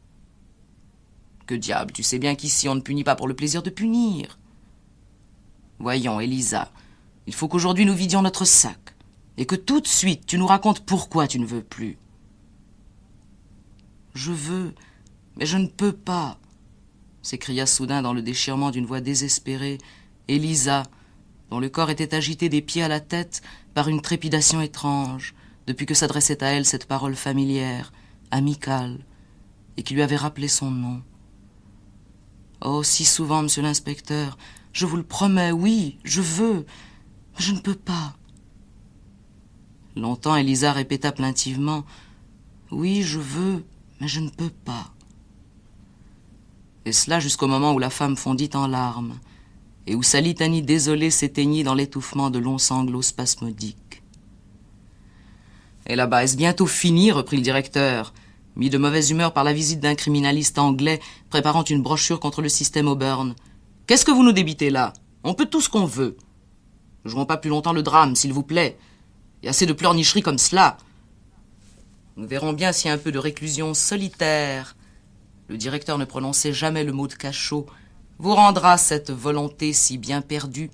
Que diable, tu sais bien qu'ici on ne punit pas pour le plaisir de punir. Voyons, Élisa, il faut qu'aujourd'hui nous vidions notre sac, et que tout de suite tu nous racontes pourquoi tu ne veux plus. » « Je veux, mais je ne peux pas, » s'écria soudain dans le déchirement d'une voix désespérée, Élisa, dont le corps était agité des pieds à la tête par une trépidation étrange, depuis que s'adressait à elle cette parole familière, amicale, et qui lui avait rappelé son nom. « Oh, si souvent, monsieur l'inspecteur, je vous le promets, oui, je veux, mais je ne peux pas. » Longtemps, Élisa répéta plaintivement, « Oui, je veux, mais je ne peux pas. » Et cela jusqu'au moment où la femme fondit en larmes, et où sa litanie désolée s'éteignit dans l'étouffement de longs sanglots spasmodiques. « Et là-bas, est-ce bientôt fini ?» reprit le directeur, mis de mauvaise humeur par la visite d'un criminaliste anglais préparant une brochure contre le système Auburn. « Qu'est-ce que vous nous débitez là? On peut tout ce qu'on veut. Ne jouons pas plus longtemps le drame, s'il vous plaît. Il y a assez de pleurnicheries comme cela. Nous verrons bien si un peu de réclusion solitaire le directeur ne prononçait jamais le mot de cachot, vous rendra cette volonté si bien perdue.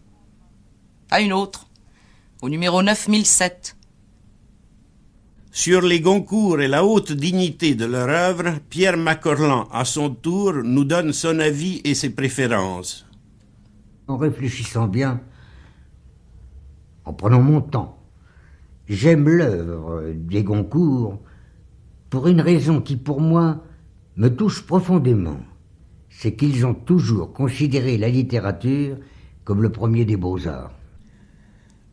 À une autre, au numéro 9007. Sur les Goncourt et la haute dignité de leur œuvre, Pierre Macorlan, à son tour, nous donne son avis et ses préférences. En réfléchissant bien, en prenant mon temps, j'aime l'œuvre des Goncourt pour une raison qui, pour moi, me touche profondément. C'est qu'ils ont toujours considéré la littérature comme le premier des beaux-arts.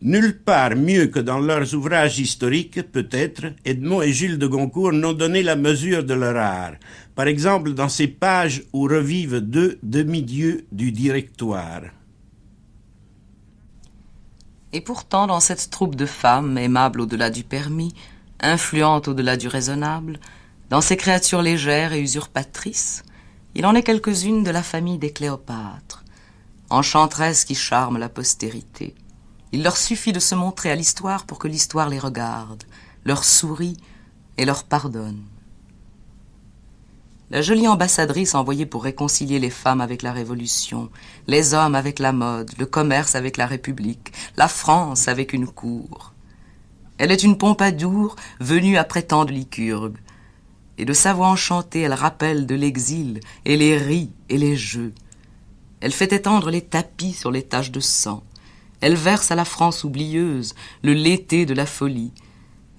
Nulle part mieux que dans leurs ouvrages historiques, peut-être, Edmond et Jules de Goncourt n'ont donné la mesure de leur art. Par exemple, dans ces pages où revivent deux demi-dieux du Directoire. Et pourtant, dans cette troupe de femmes, aimables au-delà du permis, influentes au-delà du raisonnable, dans ces créatures légères et usurpatrices, il en est quelques-unes de la famille des Cléopâtres, enchantresses qui charment la postérité. Il leur suffit de se montrer à l'histoire pour que l'histoire les regarde, leur sourit et leur pardonne. La jolie ambassadrice envoyée pour réconcilier les femmes avec la Révolution, les hommes avec la mode, le commerce avec la République, la France avec une cour. Elle est une Pompadour venue après tant de Lycurgue. Et de sa voix enchantée, elle rappelle de l'exil et les ris et les jeux. Elle fait étendre les tapis sur les taches de sang. Elle verse à la France oublieuse le léthé de la folie,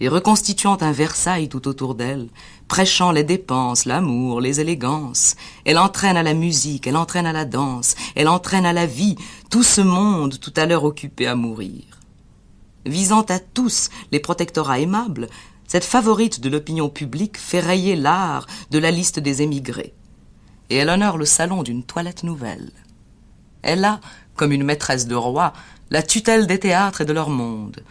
et reconstituant un Versailles tout autour d'elle, prêchant les dépenses, l'amour, les élégances, elle entraîne à la musique, elle entraîne à la danse, elle entraîne à la vie tout ce monde tout à l'heure occupé à mourir. Visant à tous les protectorats aimables, cette favorite de l'opinion publique fait rayer l'art de la liste des émigrés, et elle honore le salon d'une toilette nouvelle. Elle a, comme une maîtresse de roi, la tutelle des théâtres et de leur monde,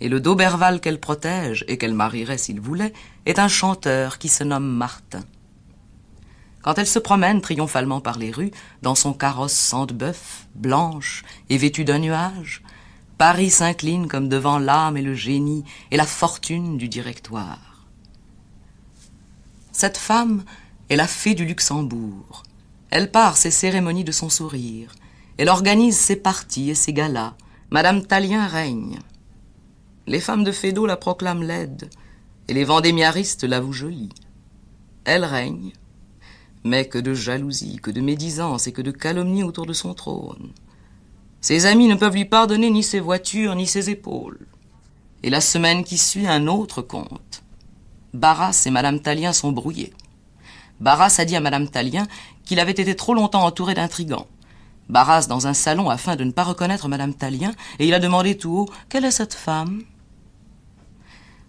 et le D'Auberval qu'elle protège, et qu'elle marierait s'il voulait, est un chanteur qui se nomme Martin. Quand elle se promène triomphalement par les rues, dans son carrosse sang de bœuf, blanche et vêtue d'un nuage, Paris s'incline comme devant l'âme et le génie et la fortune du Directoire. Cette femme est la fée du Luxembourg. Elle part ses cérémonies de son sourire. Elle organise ses parties et ses galas. Madame Tallien règne. Les femmes de Feydeau la proclament laide, et les vendémiaristes l'avouent jolie. Elle règne, mais que de jalousie, que de médisance et que de calomnie autour de son trône. Ses amis ne peuvent lui pardonner ni ses voitures, ni ses épaules. Et la semaine qui suit, un autre conte. Barras et Madame Tallien sont brouillés. Barras a dit à Madame Tallien qu'il avait été trop longtemps entouré d'intrigants. Barras dans un salon afin de ne pas reconnaître Madame Tallien, et il a demandé tout haut « Quelle est cette femme ?»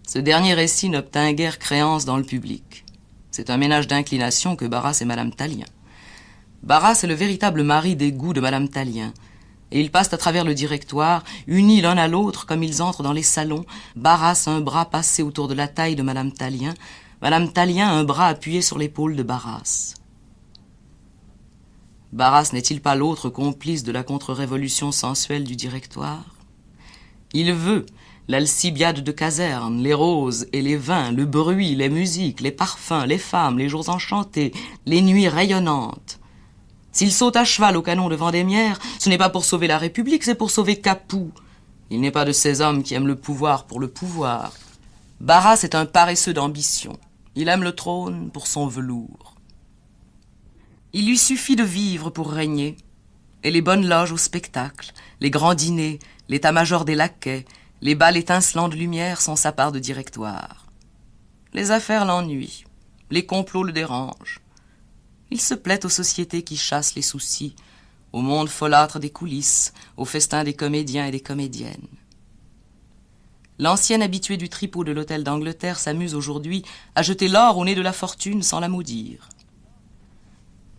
Ce dernier récit n'obtint guère créance dans le public. C'est un ménage d'inclination que Barras et Madame Tallien. Barras est le véritable mari des goûts de Madame Tallien, et ils passent à travers le Directoire, unis l'un à l'autre comme ils entrent dans les salons, Barras un bras passé autour de la taille de Madame Tallien, Madame Tallien un bras appuyé sur l'épaule de Barras. Barras n'est-il pas l'autre complice de la contre-révolution sensuelle du Directoire? Il veut l'Alcibiade de caserne, les roses et les vins, le bruit, les musiques, les parfums, les femmes, les jours enchantés, les nuits rayonnantes. S'il saute à cheval au canon de Vendémiaire, ce n'est pas pour sauver la République, c'est pour sauver Capoue. Il n'est pas de ces hommes qui aiment le pouvoir pour le pouvoir. Barras est un paresseux d'ambition. Il aime le trône pour son velours. Il lui suffit de vivre pour régner. Et les bonnes loges au spectacle, les grands dîners, l'état-major des laquais, les bals étincelants de lumière sont sa part de Directoire. Les affaires l'ennuient, les complots le dérangent. Il se plaît aux sociétés qui chassent les soucis, au monde folâtre des coulisses, aux festins des comédiens et des comédiennes. L'ancien habitué du tripot de l'hôtel d'Angleterre s'amuse aujourd'hui à jeter l'or au nez de la fortune sans la maudire.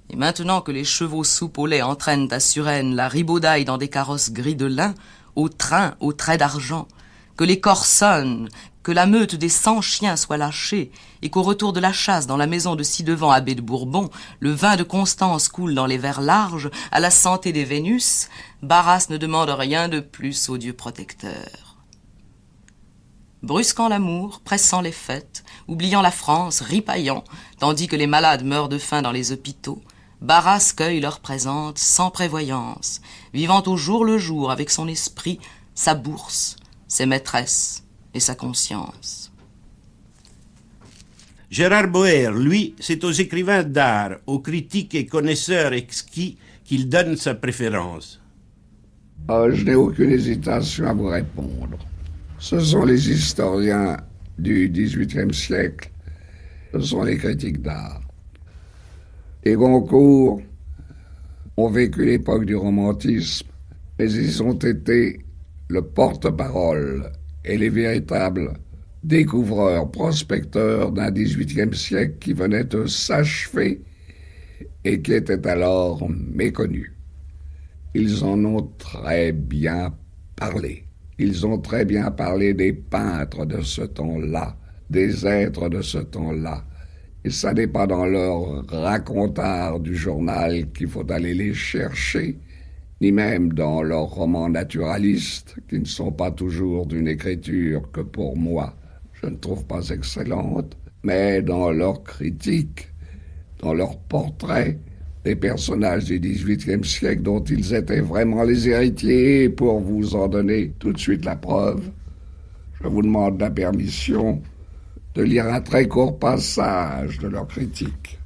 Et maintenant que les chevaux soupes au lait entraînent à Suresnes la ribaudaille dans des carrosses gris de lin, au train, aux traits d'argent, que les cors sonnent, que la meute des 100 chiens soit lâchée, et qu'au retour de la chasse dans la maison de ci-devant abbé de Bourbon, le vin de Constance coule dans les verres larges, à la santé des Vénus, Barras ne demande rien de plus au Dieu protecteur. brusquant l'amour, pressant les fêtes, oubliant la France, ripaillant, tandis que les malades meurent de faim dans les hôpitaux, Barras cueille leur présente sans prévoyance, vivant au jour le jour avec son esprit, sa bourse, ses maîtresses et sa conscience. Gérard Boer, lui, c'est aux écrivains d'art, aux critiques et connaisseurs exquis qu'il donne sa préférence. Je n'ai aucune hésitation à vous répondre. Ce sont les historiens du XVIIIe siècle, ce sont les critiques d'art. Les Goncourt ont vécu l'époque du romantisme, mais ils ont été le porte-parole et les véritables découvreurs, prospecteurs d'un XVIIIe siècle qui venait de s'achever et qui était alors méconnu. Ils en ont très bien parlé. Ils ont très bien parlé des peintres de ce temps-là, des êtres de ce temps-là. Et ça n'est pas dans leur racontard du journal qu'il faut aller les chercher, ni même dans leurs romans naturalistes, qui ne sont pas toujours d'une écriture que pour moi je ne trouve pas excellente, mais dans leurs critiques, dans leurs portraits des personnages du XVIIIe siècle dont ils étaient vraiment les héritiers. Et pour vous en donner tout de suite la preuve, je vous demande la permission de lire un très court passage de leur critique.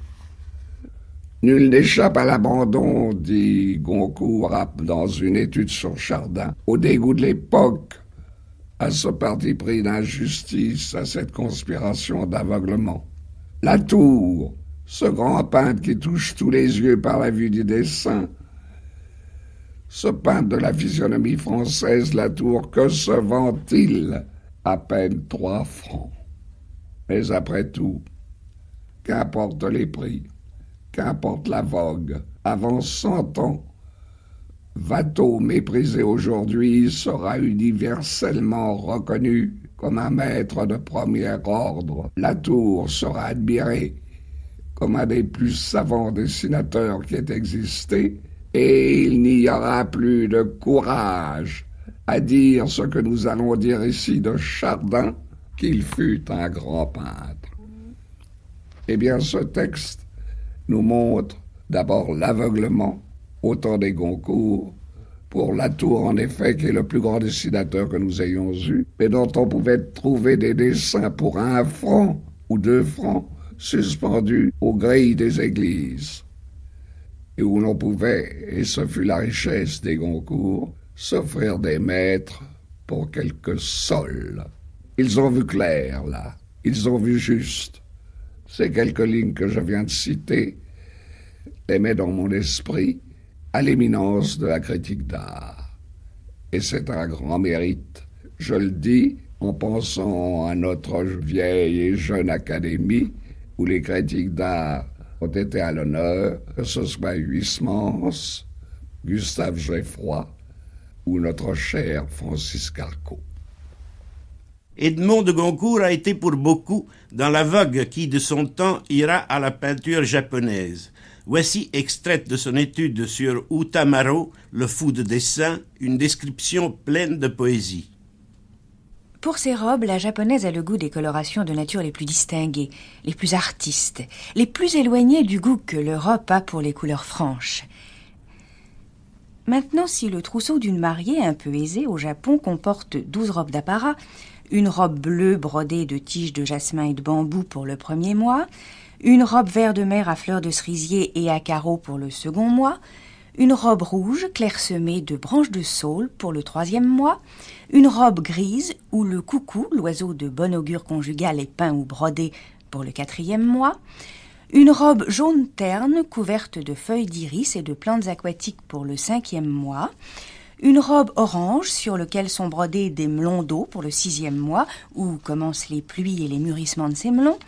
« Nul n'échappe à l'abandon, dit Goncourt dans une étude sur Chardin, au dégoût de l'époque, à ce parti pris d'injustice, à cette conspiration d'aveuglement. Latour, ce grand peintre qui touche tous les yeux par la vue du dessin, ce peintre de la physionomie française, Latour, que se vend-il? À peine 3 francs. Mais après tout, qu'importe les prix, qu'importe la vogue, avant 100 ans, Watteau, méprisé aujourd'hui, sera universellement reconnu comme un maître de premier ordre. Latour sera admiré comme un des plus savants dessinateurs qui ait existé, et il n'y aura plus de courage à dire ce que nous allons dire ici de Chardin, qu'il fut un grand peintre. Eh bien, ce texte nous montre d'abord l'aveuglement au temps des Goncourt, pour Latour en effet, qui est le plus grand dessinateur que nous ayons eu, mais dont on pouvait trouver des dessins pour 1 franc ou 2 francs suspendus aux grilles des églises, et où l'on pouvait, et ce fut la richesse des Goncourt, s'offrir des maîtres pour quelques sols. Ils ont vu clair, là, ils ont vu juste. Ces quelques lignes que je viens de citer les met dans mon esprit à l'éminence de la critique d'art. Et c'est un grand mérite. Je le dis en pensant à notre vieille et jeune académie, où les critiques d'art ont été à l'honneur, que ce soit Huysmans, Gustave Geffroy ou notre cher Francis Carco. Edmond de Goncourt a été pour beaucoup dans la vogue qui, de son temps, ira à la peinture japonaise. Voici extraite de son étude sur Utamaro, le fou de dessin, une description pleine de poésie. Pour ces robes, la japonaise a le goût des colorations de nature les plus distinguées, les plus artistes, les plus éloignées du goût que l'Europe a pour les couleurs franches. Maintenant, si le trousseau d'une mariée un peu aisée au Japon comporte 12 robes d'apparat, une robe bleue brodée de tiges de jasmin et de bambou pour le 1er mois, une robe vert de mer à fleurs de cerisier et à carreaux pour le 2e mois, une robe rouge clairsemée de branches de saule pour le 3e mois, une robe grise où le coucou, l'oiseau de bon augure conjugal, est peint ou brodé pour le 4e mois, une robe jaune terne couverte de feuilles d'iris et de plantes aquatiques pour le 5e mois, une robe orange sur laquelle sont brodés des melons d'eau pour le 6e mois, où commencent les pluies et les mûrissements de ces melons,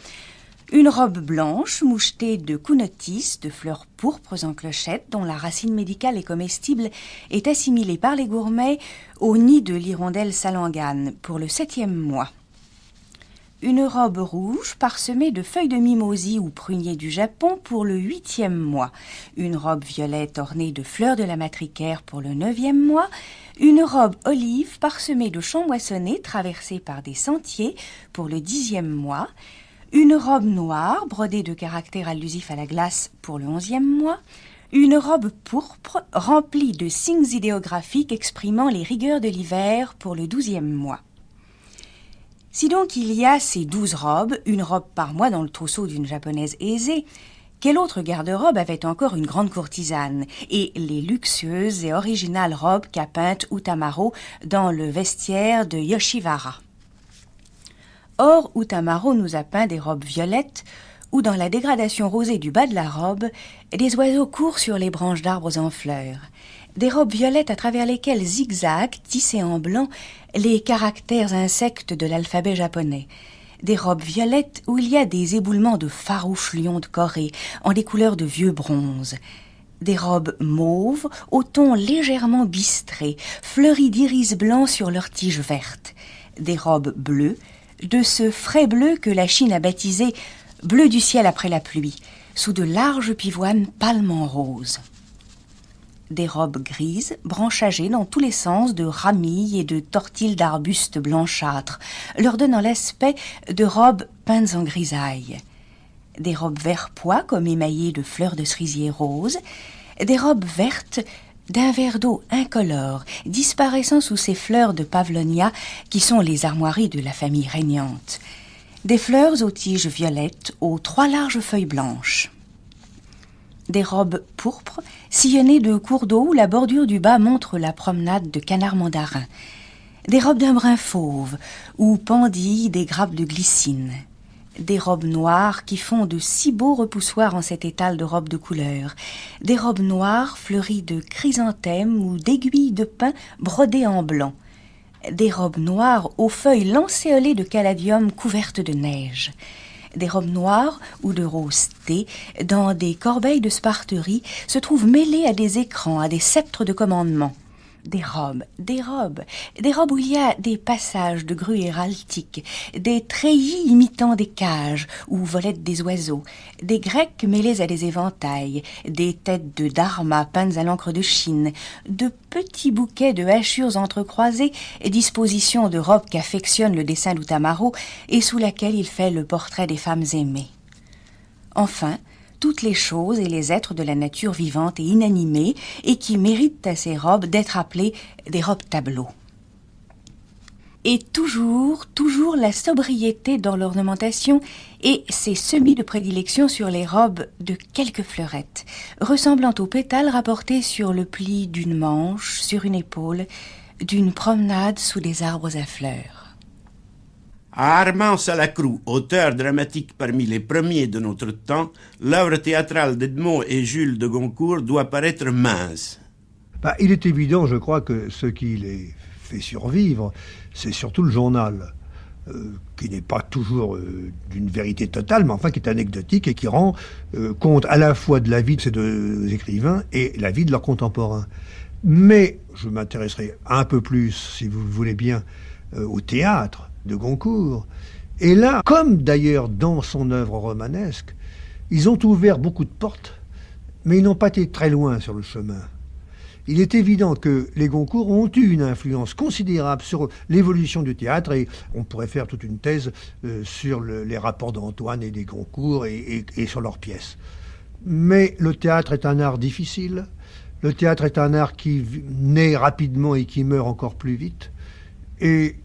une robe blanche mouchetée de counotis, de fleurs pourpres en clochettes, dont la racine médicale et comestible est assimilée par les gourmets au nid de l'hirondelle salangane pour le 7e mois. une robe rouge parsemée de feuilles de mimosie ou prunier du Japon pour le 8e mois, une robe violette ornée de fleurs de la matricaire pour le 9e mois, une robe olive parsemée de champs moissonnés traversés par des sentiers pour le 10e mois, une robe noire brodée de caractères allusifs à la glace pour le 11e mois, une robe pourpre remplie de signes idéographiques exprimant les rigueurs de l'hiver pour le 12e mois. Si donc il y a ces 12 robes, une robe par mois dans le trousseau d'une japonaise aisée, quelle autre garde-robe avait encore une grande courtisane et les luxueuses et originales robes qu'a peintes Utamaro dans le vestiaire de Yoshiwara. Or, Utamaro nous a peint des robes violettes où, dans la dégradation rosée du bas de la robe, des oiseaux courent sur les branches d'arbres en fleurs. Des robes violettes à travers lesquelles zigzaguent, tissés en blanc, les caractères insectes de l'alphabet japonais. Des robes violettes où il y a des éboulements de farouches lions de Corée, en des couleurs de vieux bronze. Des robes mauves, au ton légèrement bistré, fleuries d'iris blancs sur leurs tiges vertes. Des robes bleues, de ce frais bleu que la Chine a baptisé « bleu du ciel après la pluie », sous de larges pivoines pâlement roses. Des robes grises, branchagées dans tous les sens de ramilles et de tortils d'arbustes blanchâtres, leur donnant l'aspect de robes peintes en grisaille. Des robes vert pois comme émaillées de fleurs de cerisier roses, des robes vertes d'un vert d'eau incolore, disparaissant sous ces fleurs de pavlonia qui sont les armoiries de la famille régnante. Des fleurs aux tiges violettes, aux 3 larges feuilles blanches. Des robes pourpres, sillonnées de cours d'eau où la bordure du bas montre la promenade de canards mandarins. Des robes d'un brun fauve, où pendillent des grappes de glycine. Des robes noires qui font de si beaux repoussoirs en cet étal de robes de couleur. Des robes noires fleuries de chrysanthèmes ou d'aiguilles de pin brodées en blanc. Des robes noires aux feuilles lancéolées de caladium couvertes de neige. Des robes noires ou de rose thé, dans des corbeilles de sparterie, se trouvent mêlées à des écrans, à des sceptres de commandement. Des robes où il y a des passages de grues héraldiques, des treillis imitant des cages où volettent des oiseaux, des grecs mêlés à des éventails, des têtes de dharma peintes à l'encre de Chine, de petits bouquets de hachures entrecroisées, disposition de robes qu'affectionne le dessin d'Utamaro et sous laquelle il fait le portrait des femmes aimées. Enfin, toutes les choses et les êtres de la nature vivante et inanimée et qui méritent à ces robes d'être appelées des robes tableaux. Et toujours la sobriété dans l'ornementation et ses semis de prédilection sur les robes de quelques fleurettes, ressemblant aux pétales rapportés sur le pli d'une manche, sur une épaule, d'une promenade sous des arbres à fleurs. À Armand Salacrou, auteur dramatique parmi les premiers de notre temps, l'œuvre théâtrale d'Edmond et Jules de Goncourt doit paraître mince. Il est évident, je crois, que ce qui les fait survivre, c'est surtout le journal, qui n'est pas toujours d'une vérité totale, mais enfin qui est anecdotique et qui rend compte à la fois de la vie de ces deux écrivains et la vie de leurs contemporains. Mais je m'intéresserai un peu plus, si vous le voulez bien, au théâtre de Goncourt. Et là, comme d'ailleurs dans son œuvre romanesque, ils ont ouvert beaucoup de portes, mais ils n'ont pas été très loin sur le chemin. Il est évident que les Goncourt ont eu une influence considérable sur l'évolution du théâtre, et on pourrait faire toute une thèse sur les rapports d'Antoine et des Goncourt et sur leurs pièces. Mais le théâtre est un art difficile, le théâtre est un art qui naît rapidement et qui meurt encore plus vite, et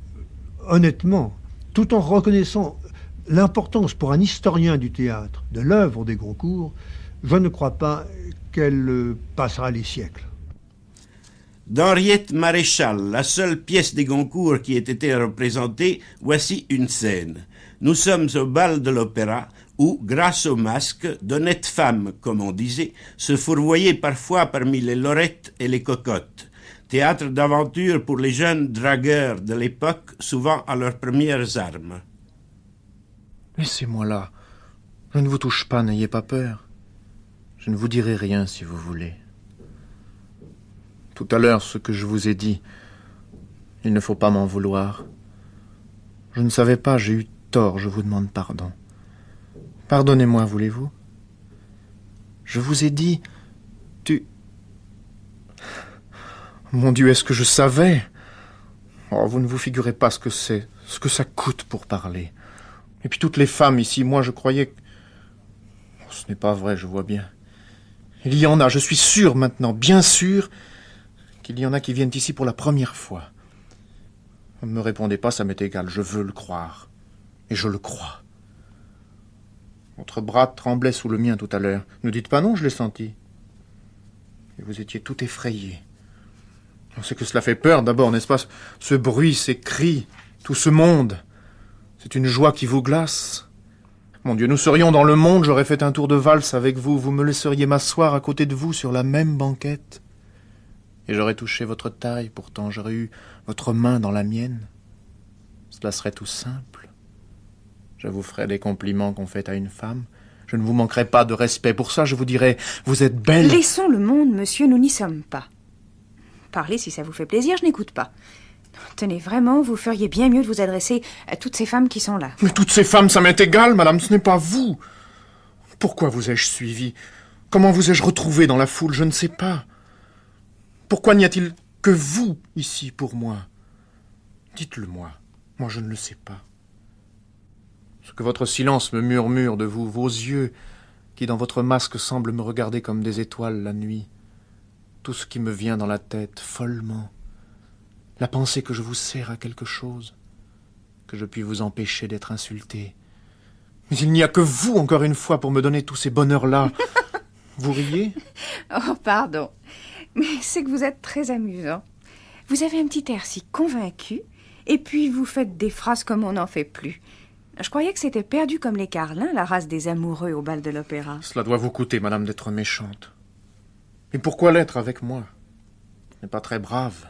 honnêtement, tout en reconnaissant l'importance pour un historien du théâtre de l'œuvre des Goncourt, je ne crois pas qu'elle passera les siècles. D'Henriette Maréchal, la seule pièce des Goncourt qui ait été représentée, voici une scène. Nous sommes au bal de l'opéra où, grâce au masque, d'honnêtes femmes, comme on disait, se fourvoyaient parfois parmi les lorettes et les cocottes. Théâtre d'aventure pour les jeunes dragueurs de l'époque, souvent à leurs premières armes. Laissez-moi là. Je ne vous touche pas, n'ayez pas peur. Je ne vous dirai rien si vous voulez. Tout à l'heure, ce que je vous ai dit, il ne faut pas m'en vouloir. Je ne savais pas, j'ai eu tort, je vous demande pardon. Pardonnez-moi, voulez-vous? Je vous ai dit... Mon Dieu, est-ce que je savais? Oh, vous ne vous figurez pas ce que c'est, ce que ça coûte pour parler. Et puis toutes les femmes ici, moi je croyais que... Oh, ce n'est pas vrai, je vois bien. Il y en a, je suis sûr maintenant, bien sûr, qu'il y en a qui viennent ici pour la première fois. Ne me répondez pas, ça m'est égal, je veux le croire. Et je le crois. Votre bras tremblait sous le mien tout à l'heure. Ne dites pas non, je l'ai senti. Et vous étiez tout effrayé. On sait que cela fait peur d'abord, n'est-ce pas? Ce bruit, ces cris, tout ce monde. C'est une joie qui vous glace. Mon Dieu, nous serions dans le monde, j'aurais fait un tour de valse avec vous, vous me laisseriez m'asseoir à côté de vous sur la même banquette. Et j'aurais touché votre taille, pourtant j'aurais eu votre main dans la mienne. Cela serait tout simple. Je vous ferai des compliments qu'on fait à une femme. Je ne vous manquerai pas de respect. Pour ça, je vous dirai, vous êtes belle. Laissons le monde, monsieur, nous n'y sommes pas. Parlez si ça vous fait plaisir, je n'écoute pas. Tenez, vraiment, vous feriez bien mieux de vous adresser à toutes ces femmes qui sont là. Mais toutes ces femmes, ça m'est égal, madame, ce n'est pas vous. Pourquoi vous ai-je suivi? Comment vous ai-je retrouvé dans la foule? Je ne sais pas. Pourquoi n'y a-t-il que vous ici pour moi? Dites-le-moi. Moi, je ne le sais pas. Ce que votre silence me murmure de vous, vos yeux, qui dans votre masque semblent me regarder comme des étoiles la nuit, tout ce qui me vient dans la tête, follement, la pensée que je vous sers à quelque chose, que je puis vous empêcher d'être insulté. Mais il n'y a que vous, encore une fois, pour me donner tous ces bonheurs-là. Vous riez? Oh, pardon. Mais c'est que vous êtes très amusant. Vous avez un petit air si convaincu, et puis vous faites des phrases comme on n'en fait plus. Je croyais que c'était perdu comme les Carlins, la race des amoureux au bal de l'opéra. Cela doit vous coûter, madame, d'être méchante. Et pourquoi l'être avec moi? Ce n'est pas très brave.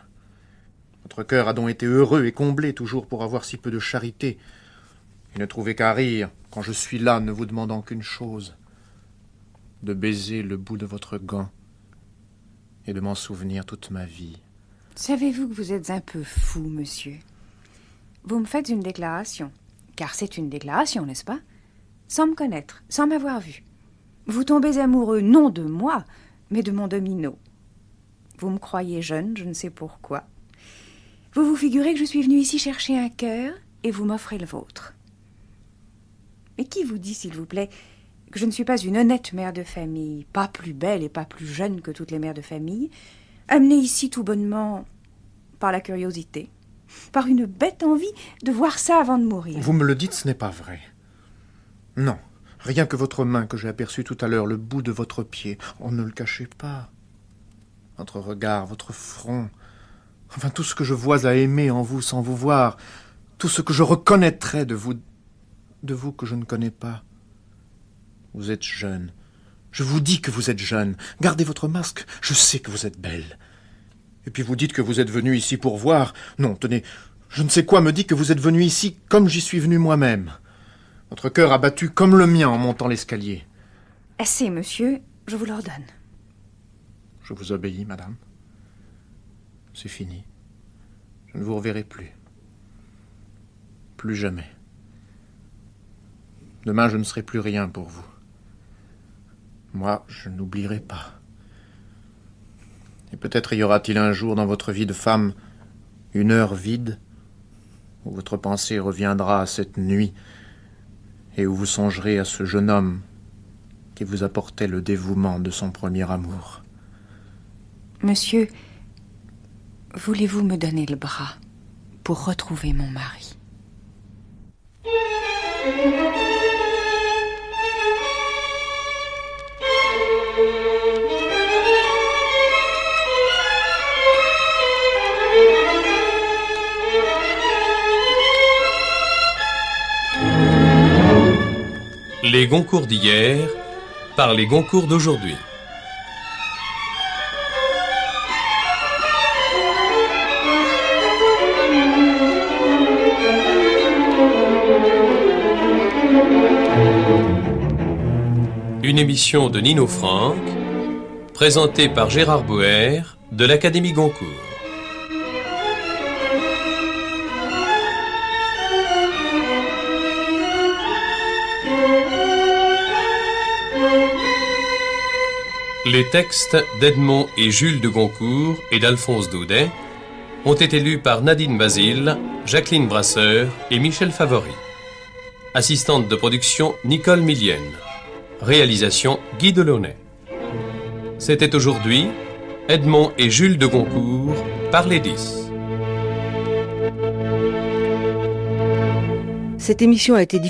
Votre cœur a donc été heureux et comblé toujours pour avoir si peu de charité, et ne trouver qu'à rire quand je suis là, ne vous demandant qu'une chose, de baiser le bout de votre gant et de m'en souvenir toute ma vie. Savez-vous que vous êtes un peu fou, monsieur? Vous me faites une déclaration, car c'est une déclaration, n'est-ce pas? Sans me connaître, sans m'avoir vu. Vous tombez amoureux non de moi, mais de mon domino. Vous me croyez jeune, je ne sais pourquoi. Vous vous figurez que je suis venue ici chercher un cœur, et vous m'offrez le vôtre. Mais qui vous dit, s'il vous plaît, que je ne suis pas une honnête mère de famille, pas plus belle et pas plus jeune que toutes les mères de famille, amenée ici tout bonnement par la curiosité, par une bête envie de voir ça avant de mourir. Vous me le dites, ce n'est pas vrai. Non, rien que votre main que j'ai aperçue tout à l'heure, le bout de votre pied, on ne le cachez pas. Votre regard, votre front, enfin tout ce que je vois à aimer en vous sans vous voir, tout ce que je reconnaîtrais de vous que je ne connais pas. Vous êtes jeune. Je vous dis que vous êtes jeune. Gardez votre masque. Je sais que vous êtes belle. Et puis vous dites que vous êtes venu ici pour voir. Non, tenez, je ne sais quoi me dit que vous êtes venu ici comme j'y suis venu moi-même. Votre cœur a battu comme le mien en montant l'escalier. Assez, monsieur, je vous l'ordonne. Je vous obéis, madame. C'est fini. Je ne vous reverrai plus. Plus jamais. Demain, je ne serai plus rien pour vous. Moi, je n'oublierai pas. Et peut-être y aura-t-il un jour dans votre vie de femme une heure vide où votre pensée reviendra à cette nuit et où vous songerez à ce jeune homme qui vous apportait le dévouement de son premier amour. Monsieur, voulez-vous me donner le bras pour retrouver mon mari? Les Goncourt d'hier par les Goncourt d'aujourd'hui. Une émission de Nino Franck, présentée par Gérard Boer de l'Académie Goncourt. Les textes d'Edmond et Jules de Goncourt et d'Alphonse Daudet ont été lus par Nadine Basile, Jacqueline Brasseur et Michel Favori. Assistante de production Nicole Millienne. Réalisation Guy Delaunay. C'était aujourd'hui Edmond et Jules de Goncourt par les 10. Cette émission a été diffusée